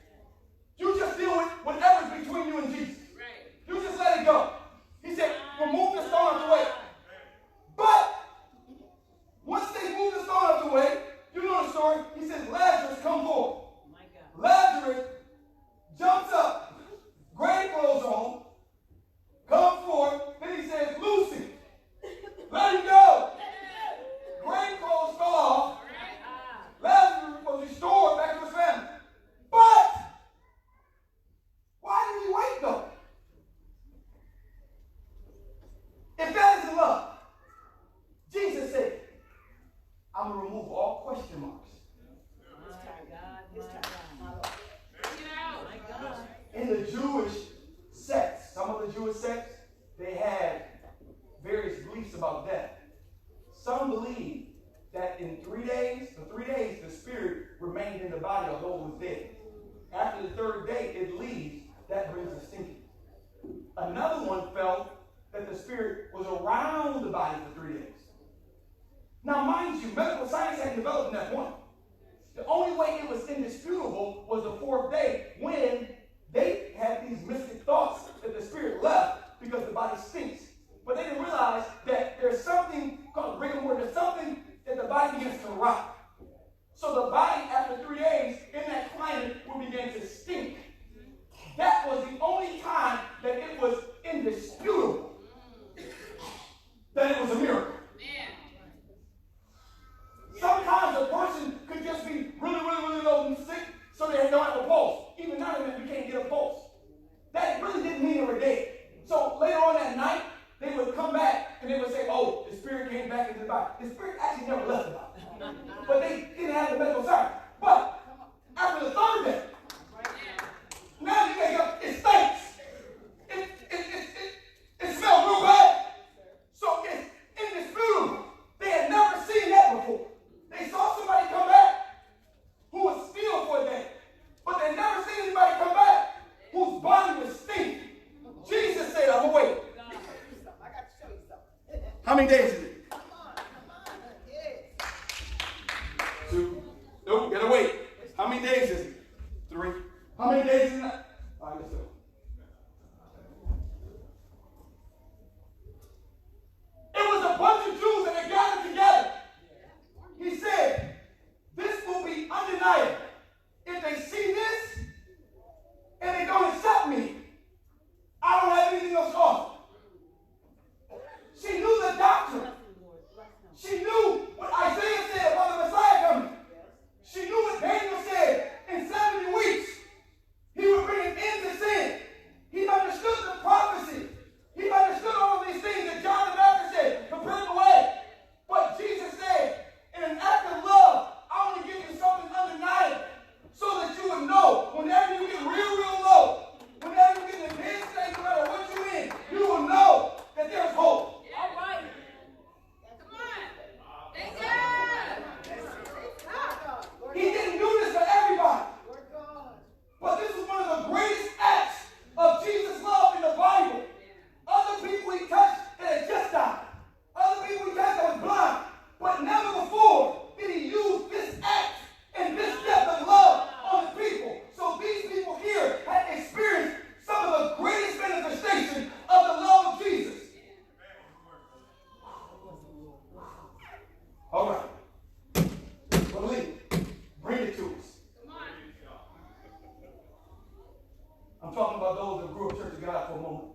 dead. After the third day, it leaves. That brings a stinking. Another one felt that the spirit was around the body for 3 days. Now, mind you, medical science hadn't developed in that point. The only way it was indisputable was the fourth day when they had these mystic thoughts that the spirit left because the body stinks. But they didn't realize that there's something called rigor mortis, there's something that the body begins to rot. So the body, after 3 days, in that climate, will begin to stink. That was the only time that it was indisputable that it was a miracle. Sometimes a person could just be really low and sick, so they don't have a pulse. Even now you can't get a pulse. That really didn't mean they were dead. So later on that night, they would come back and they would say, oh, the spirit came back into the body. The spirit actually never left the body. But they didn't have the medical science. But after the third day, now you wake up, it stinks. It smells real bad. So it's indisputable. They had never seen that before. They saw somebody come back who was still for a day. But they never seen anybody come back whose body was stinking. Jesus said, I'm awake. I got to show you something. How many days is it? Come on. Yeah. 2. Nope, gotta wait. How many days is it? 3. How many days is it? All right, let's go. It was a bunch of Jews that had gathered together. He said, this will be undeniable. If they see this and they don't accept me, I don't have anything else to offer. She knew the doctrine. She knew what Isaiah said about the Messiah coming. She knew what Daniel said in 70 weeks. He would bring an end to sin. He understood the prophecy. He understood all of these things that John the Baptist said, prepare the way. But Jesus said, in an act of love, I want to give you something undeniable so that you would know whenever you get real low, whenever you get in the pit state, no matter what you're in, you will know that there's hope. All right. Come on. Thank God. He didn't do this for everybody. Lord God. But this is one of the greatest acts of Jesus' love in the Bible. Other people he touched that had just died. Other people he touched that was blind. But never before did he use this act and this depth of love on his people. So these people here had experienced some of the greatest manifestation of the love of Jesus. All right. Brother Lee, bring it to us. I'm talking about those that grew up Church of God for a moment.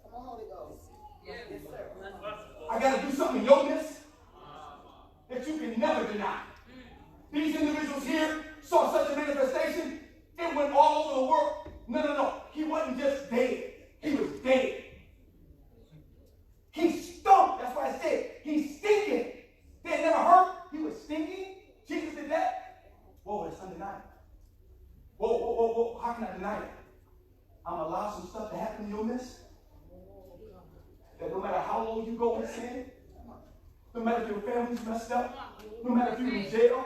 Come on, Holy Ghost. Yes, sir. I got to do something in your midst that you can never deny. These individuals here saw such a manifestation, it went all over the world. No. He wasn't just dead. He was dead. He stunk. That's why I said he's stinking. They had never heard he was stinking. Jesus did that. Whoa, it's undeniable. Whoa. How can I deny it? I'm going to allow some stuff to happen in your midst. That no matter how low you go in sin, no matter if your family's messed up, no matter if you're in jail,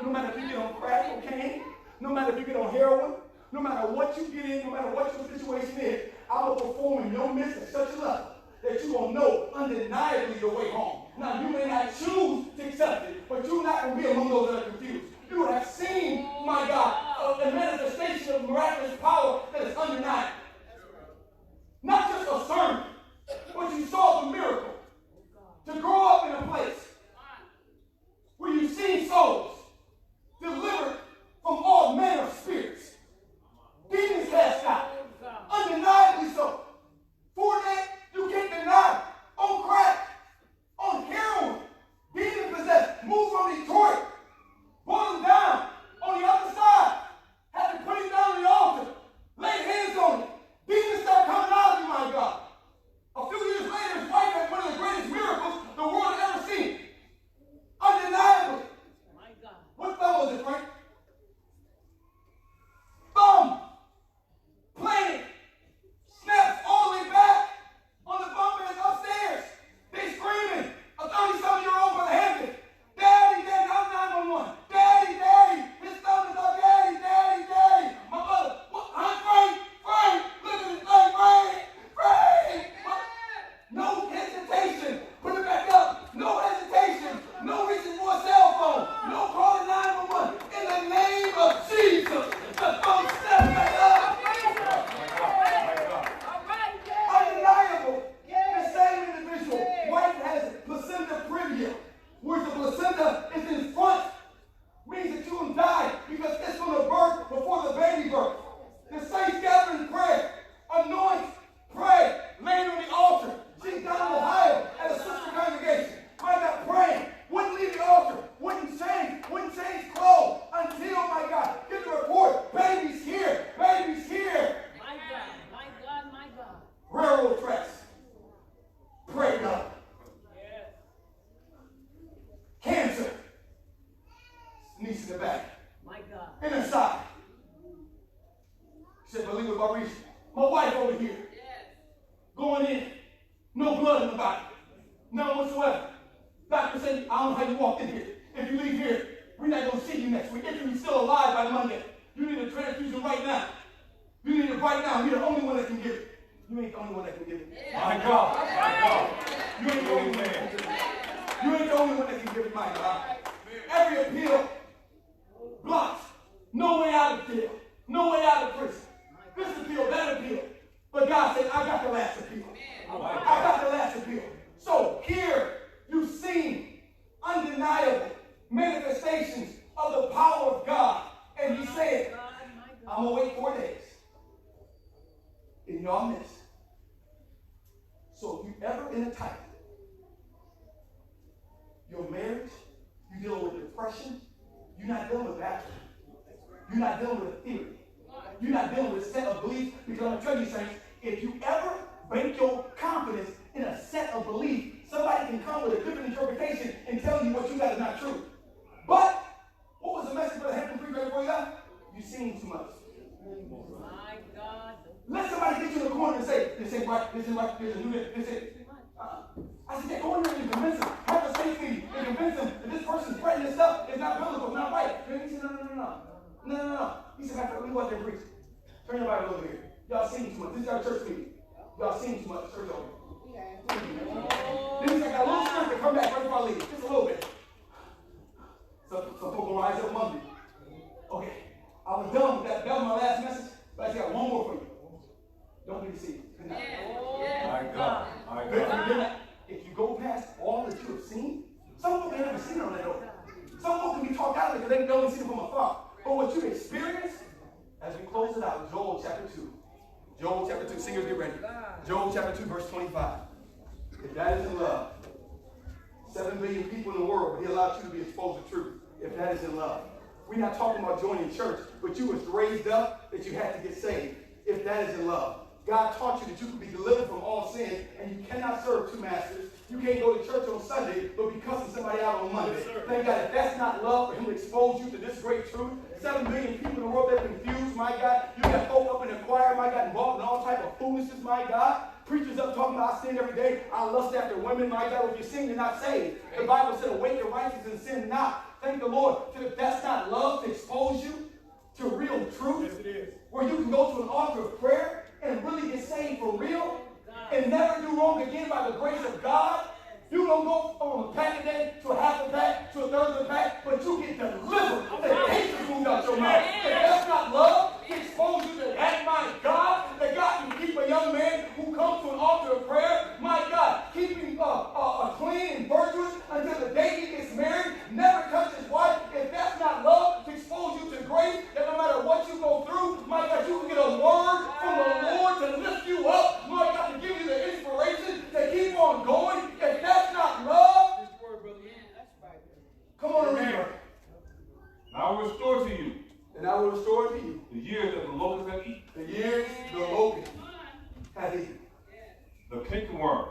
no matter if you get on crack cocaine, no matter if you get on heroin, no matter what you get in, no matter what your situation is, I will perform in your midst at such a level that you will know undeniably your way home. Now, you may not choose to accept it, but you're not going to be among those that are confused. You have seen, my God, a manifestation of miraculous power that is undeniable. Not just a sermon, but you saw the miracle. To grow up in a place where you've seen souls delivered from all manner of spirits. Demons cast out. Undeniably so. For that, you can't deny. On crack, on heroin, demon possessed, moved from Detroit niece in the back. My God. And inside. She said, believe it, Maurice. My wife over here. Going in. No blood in the body. None whatsoever. Doctor said, I don't know how you walked in here. If you leave here, we're not going to see you next week. If you're still alive by Monday, you need a transfusion right now. You need it right now. You're the only one that can give it. You ain't the only one that can give it. My God. My God. You ain't the only one that can give it. You ain't the only one that can give it, my God. Every appeal blocked. No way out of jail. No way out of prison. This appeal, that appeal. But God said, I got the last appeal. I got the last appeal. So here you've seen undeniable manifestations of the power of God. And he said, I'm going to wait 4 days in your midst. So if you ever in a tight, your marriage, you're dealing with depression, you're not dealing with that. You're not dealing with a theory. You're not dealing with a set of beliefs. Because I'm going to tell you, saints, if you ever bank your confidence in a set of beliefs, somebody can come with a different interpretation and tell you what you got is not true. But what was the message Brother Hampton preached right before you left? You've seen too much. My God. Let somebody get you in the corner and say, this ain't right, this ain't right, this ain't right, this ain't. I said, yeah, go in there and convince him. Have a faith meeting and convince him that this person's spreading this stuff is not biblical, not right. And he said, no. He said, let me go out there and preach. Turn your Bible over here. Y'all seen too much. This is our church meeting. Y'all seen too much. Church over. Then he said, I got a little strength to come back right before I leave. Just a little bit. Some people will rise up Monday. Okay. I was done with that. That was my last message. But I got one more for you. Don't be deceived. Good night. My God. My God. If you go past all that you have seen, some people have never seen it on that door. Some people can be talked out of it because they can only see it from afar. But what you experience, as we close it out, Joel chapter 2. Joel chapter 2. Singers, get ready. Joel chapter 2, verse 25. If that isn't love, 7 billion people in the world, but he allowed you to be exposed to truth. If that isn't love. We're not talking about joining church, but you was raised up that you had to get saved. If that isn't love. God taught you that you could be delivered from all sin, and you cannot serve two masters. You can't go to church on Sunday, but be cussing somebody out on Monday. Thank God, if that's not love for him to expose you to this great truth, 7 billion people in the world that are confused, my God. You got folk up in the choir, my God, involved in all type of foolishness, my God. Preachers up talking about I sin every day. I lust after women, my God. If you sin, you're not saved. The Bible said, awake the righteous and sin not. Thank the Lord. If that's not love to expose you to real truth, yes, it is. Where you can go to an altar of prayer and really get saved for real and never do wrong again by the grace of God. You don't go from a pack a day to a half a pack to a third of a pack, but you get delivered. The hatred moved out your mouth. If that's not love, to expose you to that, my God, that God can keep a young man who comes to an altar of prayer, my God, keep him clean and virtuous until the day he gets married, never touch his wife. If that's not love, to expose you to grace, that no matter what you go through, my God, you can get a word from the Lord to lift you up, my God, to give you the inspiration to keep on going. If that's not love, come on, remember. I will restore to you. And I will restore to you the years that the locust have eaten. The years the locust have eaten. The cankerworm.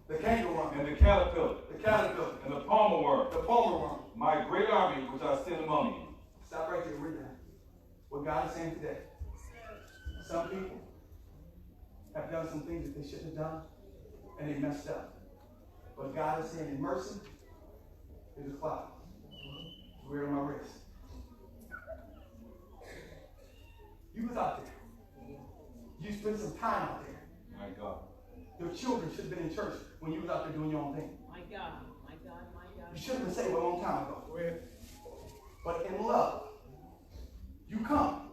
The cankerworm. And the caterpillar. The caterpillar. And the palmer worm. The palmer worm. My great army which I send among you. Stop right there. Read that. What God is saying today. Some people have done some things that they shouldn't have done, and they messed up. But God is saying in mercy, there's a cloud. Wear it on my wrist. You was out there. You spent some time out there. My God. Your children should have been in church when you was out there doing your own thing. My God, my God, my God. You should have been saved a long time ago. But in love, you come.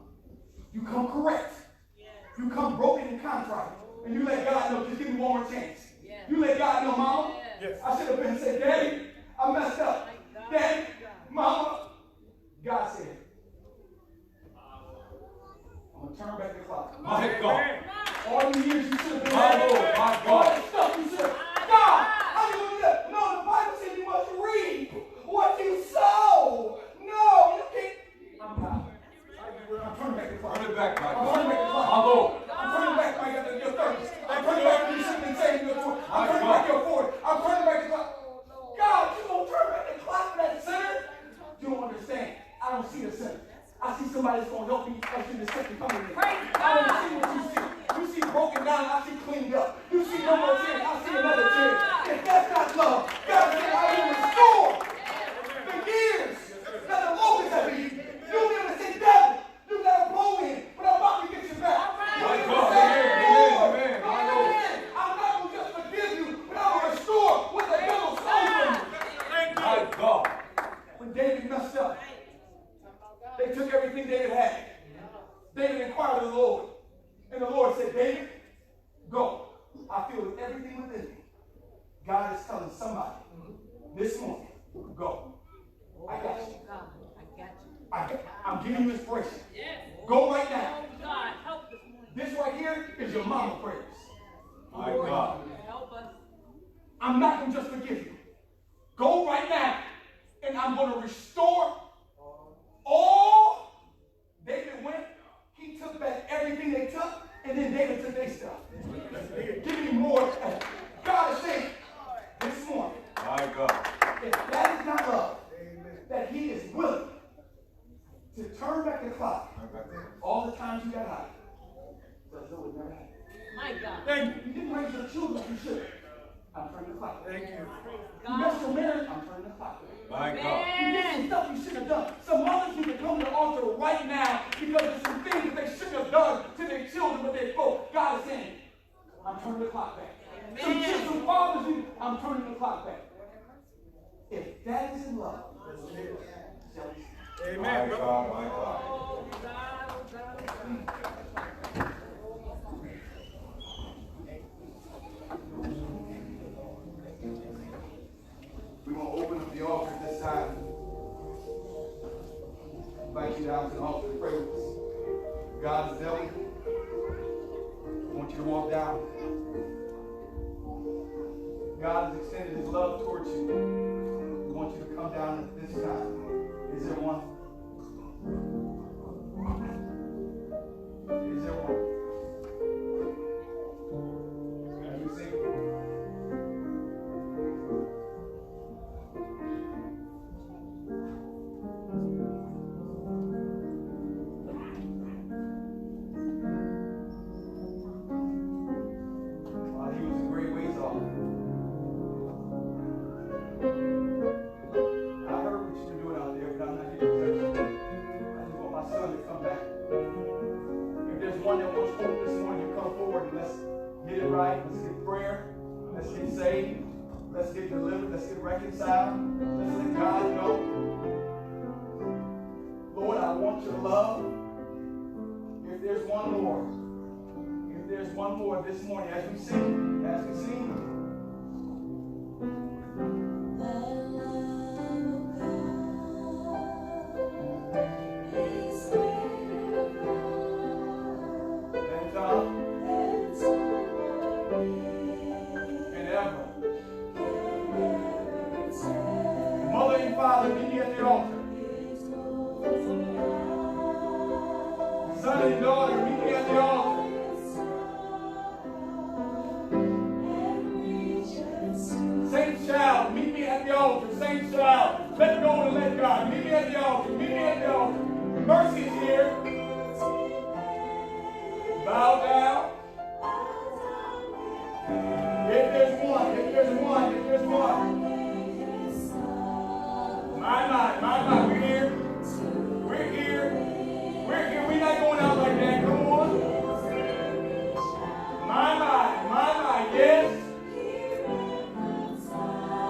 You come correct. Yes. You come broken and contrite. And you let God know, just give me one more chance. Yes. You let God know, Mama. Yes. I should have been and said, Daddy, I messed up. Daddy, Mama. God said, I'm going to turn back the clock. My God. All the years you should have been my Lord, my God. All the stuff you should have. God, how you going to do that? No, the Bible says you must reap what you sow. No, you can't. I'm turning back the clock. Turn it back, my I'm turning back the clock. My Lord. I'm turning back my God, your 30s. I'm turning back when you should have been saved in your 40s. I'm turning back your 40s. I'm turning back the clock. God, you going to turn back the clock for that sinner? somebody that's going to help me usher this second coming in. Praise I want to see what you see. You see broken down, I see cleaned up. You see no more tears, I see another tear. If that's not love, God said, I will restore the years that the locusts have eaten. You'll be able to say, devil, you got to blow in, but I'm about to get you back. You'll be able to say, Lord, I'm not going to just forgive you, but I'm going to restore what the devil stole from you. My God. When David messed up, they took everything David had. David inquired of the Lord. And the Lord said, David, go. I feel with everything within me. God is telling somebody this morning, go. I got you. I'm giving you inspiration. Go right now. This right here is your mama prayers. My God. I'm not going to just forgive you. Go right now. And I'm going to restore all. David went. He took back everything they took. And then David took their stuff. Give me more. God is saying this morning. My God. If that is not love, that he is willing to turn back the clock. All the times you got high. But no, it never happened. My God. Thank you. You didn't raise your children like you should. I'm turning the clock. Thank you. You messed your marriage. I'm turning the clock. My God. You did some stuff you shouldn't have done. Some mothers need to come to the altar right now because there's some things that they shouldn't have done to their children, but they spoke. God is saying, I'm turning the clock back. Some fathers need, I'm turning the clock back. If that is in love, jealousy. Amen. My God, my God. We're going to open up the altar this time. Invite you down to the altar to pray with us. God is dealt with you. I want you to walk down. God has extended his love towards you. We want you to come down at this time. Is there one? Is there one? As we sing. He was a great ways off. I heard what you were doing out there, but I'm not here to judge you. I just want my son to come back. If there's one that wants hope this morning, you come forward and let's get it right. Let's get prayer. Let's get saved. Let's get delivered. Let's get reconciled. Let's let God know. Lord, I want your love. If there's one more. If there's one more this morning as we sing. Mother and Father, meet me at the altar. Son and daughter, meet me at the altar. Saint child, meet me at the altar. Saint child, let go and let God. Meet me at the altar. Meet me at the altar. Mercy is here. Bow down. If there's one. My, we're here. We're not going out like that. Come on. My, yes.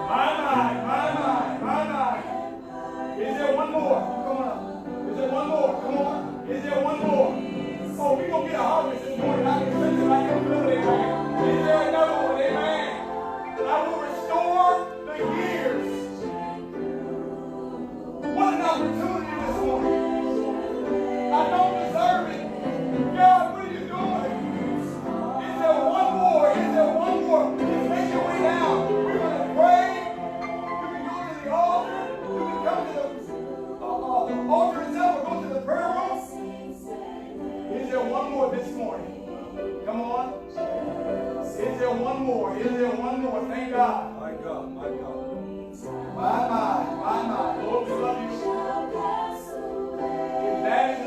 My. Is there one more? Come on. Is there one more? Come on. Is there one more? Oh, we're going to get a harvest this morning. I can sense it. I can feel it. Amen. Is there another one? Amen. I will restore the years. What an opportunity this morning. I don't deserve it. God, what are you doing? Is there one more? Just make your way down. We're going to pray. You can go to the altar. You can come to the altar itself or go to the prayer room. Is there one more this morning? Come on. Is there one more? Thank God. My God, my God. My. Lord, we love you. If that is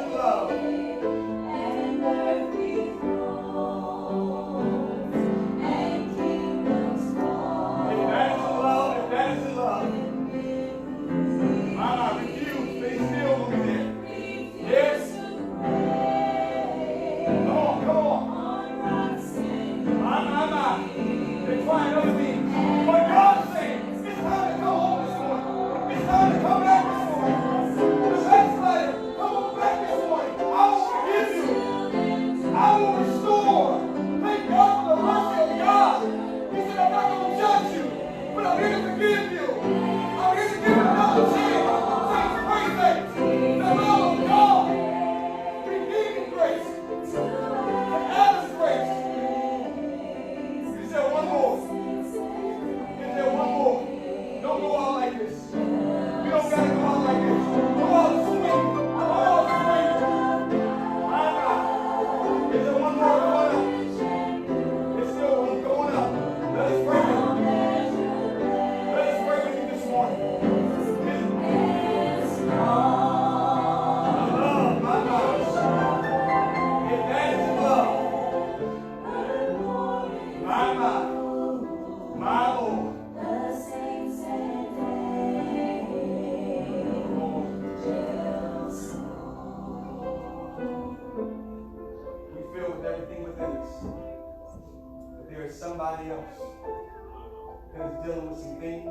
things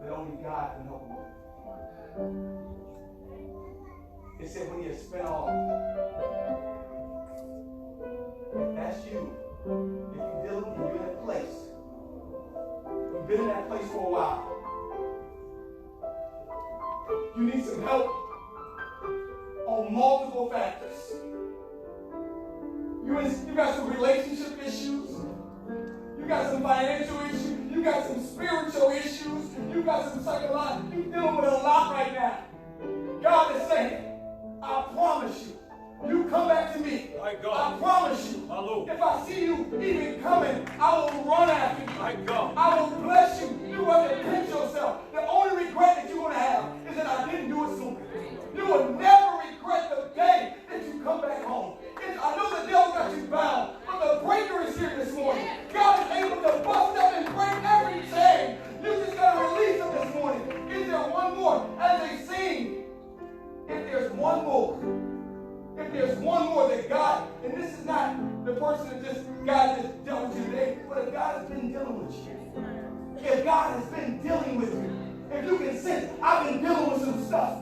that only God can help him with. It said when he had spent all, if that's you, if you're dealing with, you're in that place, you've been in that place for a while, you need some help on multiple factors. You got some relationship issues. You got some financial issues. You got some spiritual issues. You got some psychological. You're dealing with a lot right now. God is saying, I promise you, you come back to me. I promise you. If I see you even coming, I will run after you. I will bless you. You will pinch yourself. The only regret that you're going to have is that I didn't do it sooner. You will never regret the day that you come back home. I know the devil got you bound, but the breaker is here this morning. God is able to bust up and break every chain. You just got to release them this morning. Is there one more? As they sing, if there's one more, that God, and this is not the person that God just dealt with you today, but if God has been dealing with you, if God has been dealing with you, if you can sense, I've been dealing with some stuff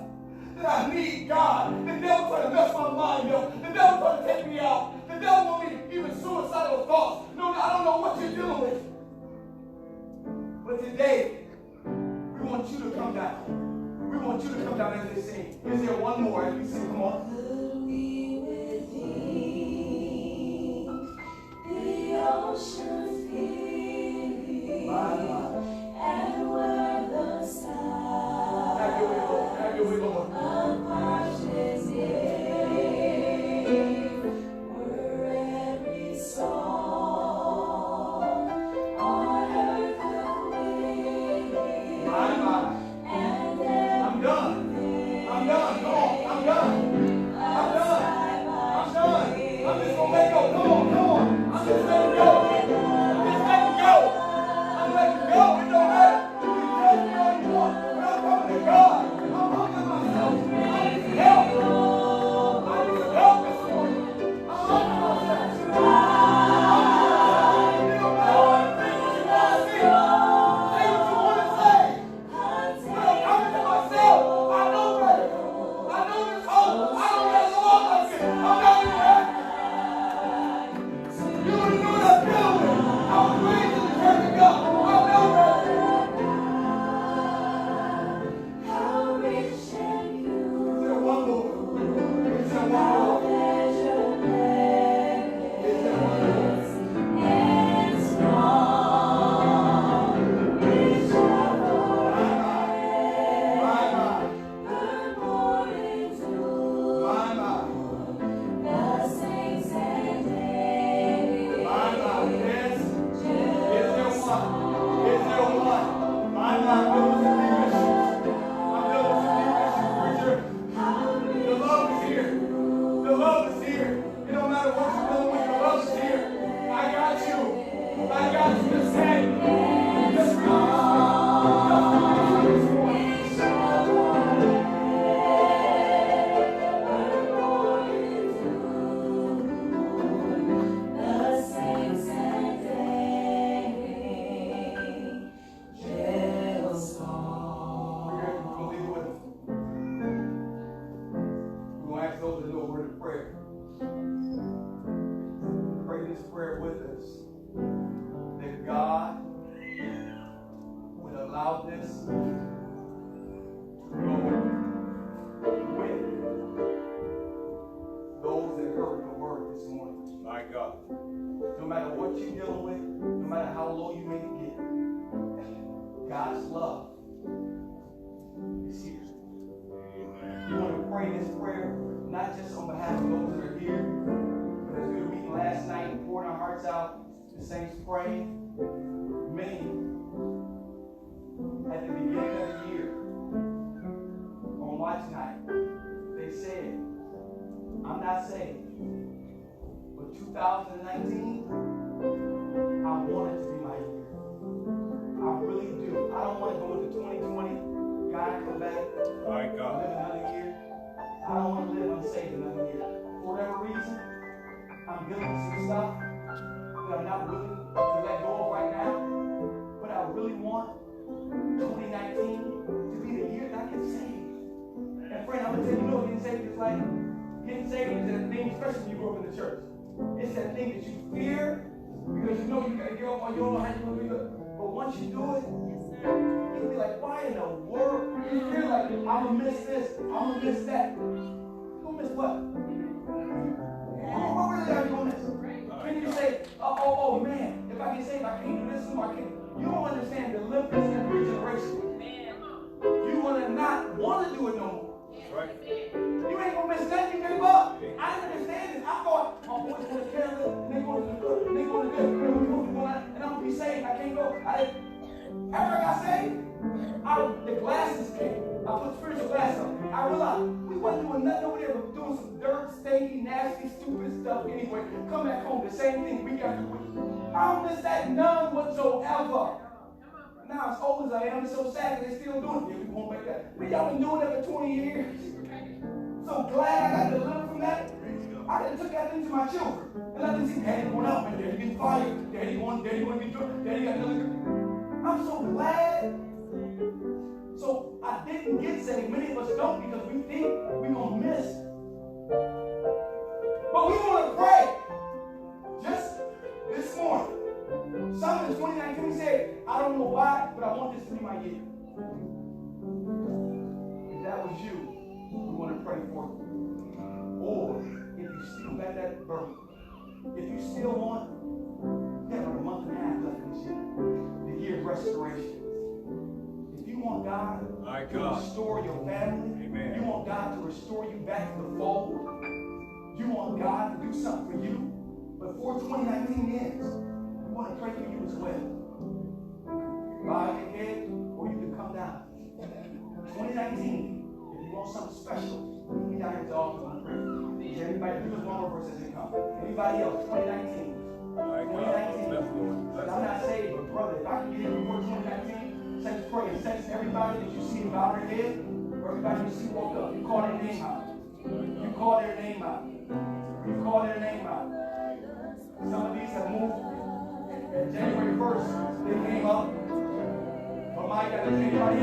that I need God. The devil trying to mess my mind up. The devil trying to take me out. The devil want me to even suicidal thoughts. No, I don't know what you're dealing with. But today, we want you to come down. We want you to come down as they sing. Is there one more as we sing? Come on. The oceans feel, My. and where the sound Have your way, Lord. Have your way, Lord. of marshes is, where every song on earth will win. My. And then I'm done. I'm done. Come on. I'm done. I'm done. I'm done. I'm just going to let go. Come on. Come on. I'm just letting go. I'm just letting go. I'm letting go. It don't matter. You can judge me all you want. But I'm coming to God. I'm humbling myself. I need help. I need help this morning. I'm humbling myself. It don't matter. Say what you want to see. Say what you want to say. But I'm coming to myself. I know better. I know this hope. I don't have to walk like this. I'm not in that. You wouldn't know what I'm dealing with. I was raised in the church of God. I know better. how rich and Is there one more? Is there one how more? measureless Is there one more? and strong is your My, burn more into my. the saints and days. Yes. Is there one? Is there one? I'm dealing with some deep issues. I'm dealing with some deep issues, preacher. The love is here. The love is here. It don't matter what you're dealing with, the love is here. I got you. I got you. Just say, just release me. Just release me this morning. The saints and angels song. We're going to leave it with us. We're going to ask those that know a word of prayer. Pray this prayer with us. That God would allow this to go with those that heard the word this morning. My God. No matter what you're dealing with, no matter how low you may get, God's love is here. You want to pray this prayer, not just on behalf of those that are here, but as we were meeting last night and pouring our hearts out, the saints praying. Many, at the beginning of the year, on watch night, they said, I'm not saved, but 2019, I want it to be my year. I really do. I don't want to go into 2020, God come back, My live God. another year. I don't want to live unsaved another year. For whatever reason, I'm dealing with some stuff that I'm not willing to let go of right now. But I really want it's like getting saved is that thing, especially when you grew up in the church. It's that thing that you fear because you know you got to get up on your own, how you going to do it. But once you do it, you'll be like, why in the world? You feel like, I'm going to miss this, I'm going to miss that. You going to miss what? What really are you going to miss? Can you say, oh man, if I get saved, I can't do this anymore, I can't. You don't understand deliverance and regeneration. You will not want to do it no more. Right. You ain't gonna miss nothing, you gave up. I didn't understand this. I thought, my boys going to Canada, and they're going to the good, and they're going to good, and I'm going to be saved. I can't go. After I got saved, the glasses came. I put spiritual glasses on. I realized we wasn't doing nothing over there but doing some dirt, stinky, nasty, stupid stuff anyway. Come back home, the same thing week after week. I don't miss that none whatsoever. Now, as old as I am, it's so sad that they're still doing it. We won't make that. But y'all been doing it for 20 years. So glad I got delivered from that. I could have took that into my children and let them see Daddy going up and Daddy getting fired. Daddy going to be good. Daddy got another good. I'm so glad. So I didn't get saved. Many of us don't because we think we're going to miss. But we want to pray. Just this morning. Some in 2019 said, I don't know why, but I want this to be my year. If that was you, we want to pray for you. Or if you still got that burden, if you still want, you have a month and a half left in this year. The year of restoration. If you want God to restore your family, Amen. You want God to restore you back to the fold, you want God to do something for you, before 2019 ends, I want to pray for you as well. Bow your head, or you can come down. 2019, if you want something special, you can down at the altar and pray. Is everybody, because one more person doesn't come. Anybody else? 2019. 2019. I'm not saved, but brother, if I can get in before 2019, say pray and sense everybody that you see bow their head, or everybody you see walk up. You call their name out. You call their name out. You call their name out. Some of these have moved. And January 1st, they came up. But my God, is anybody else?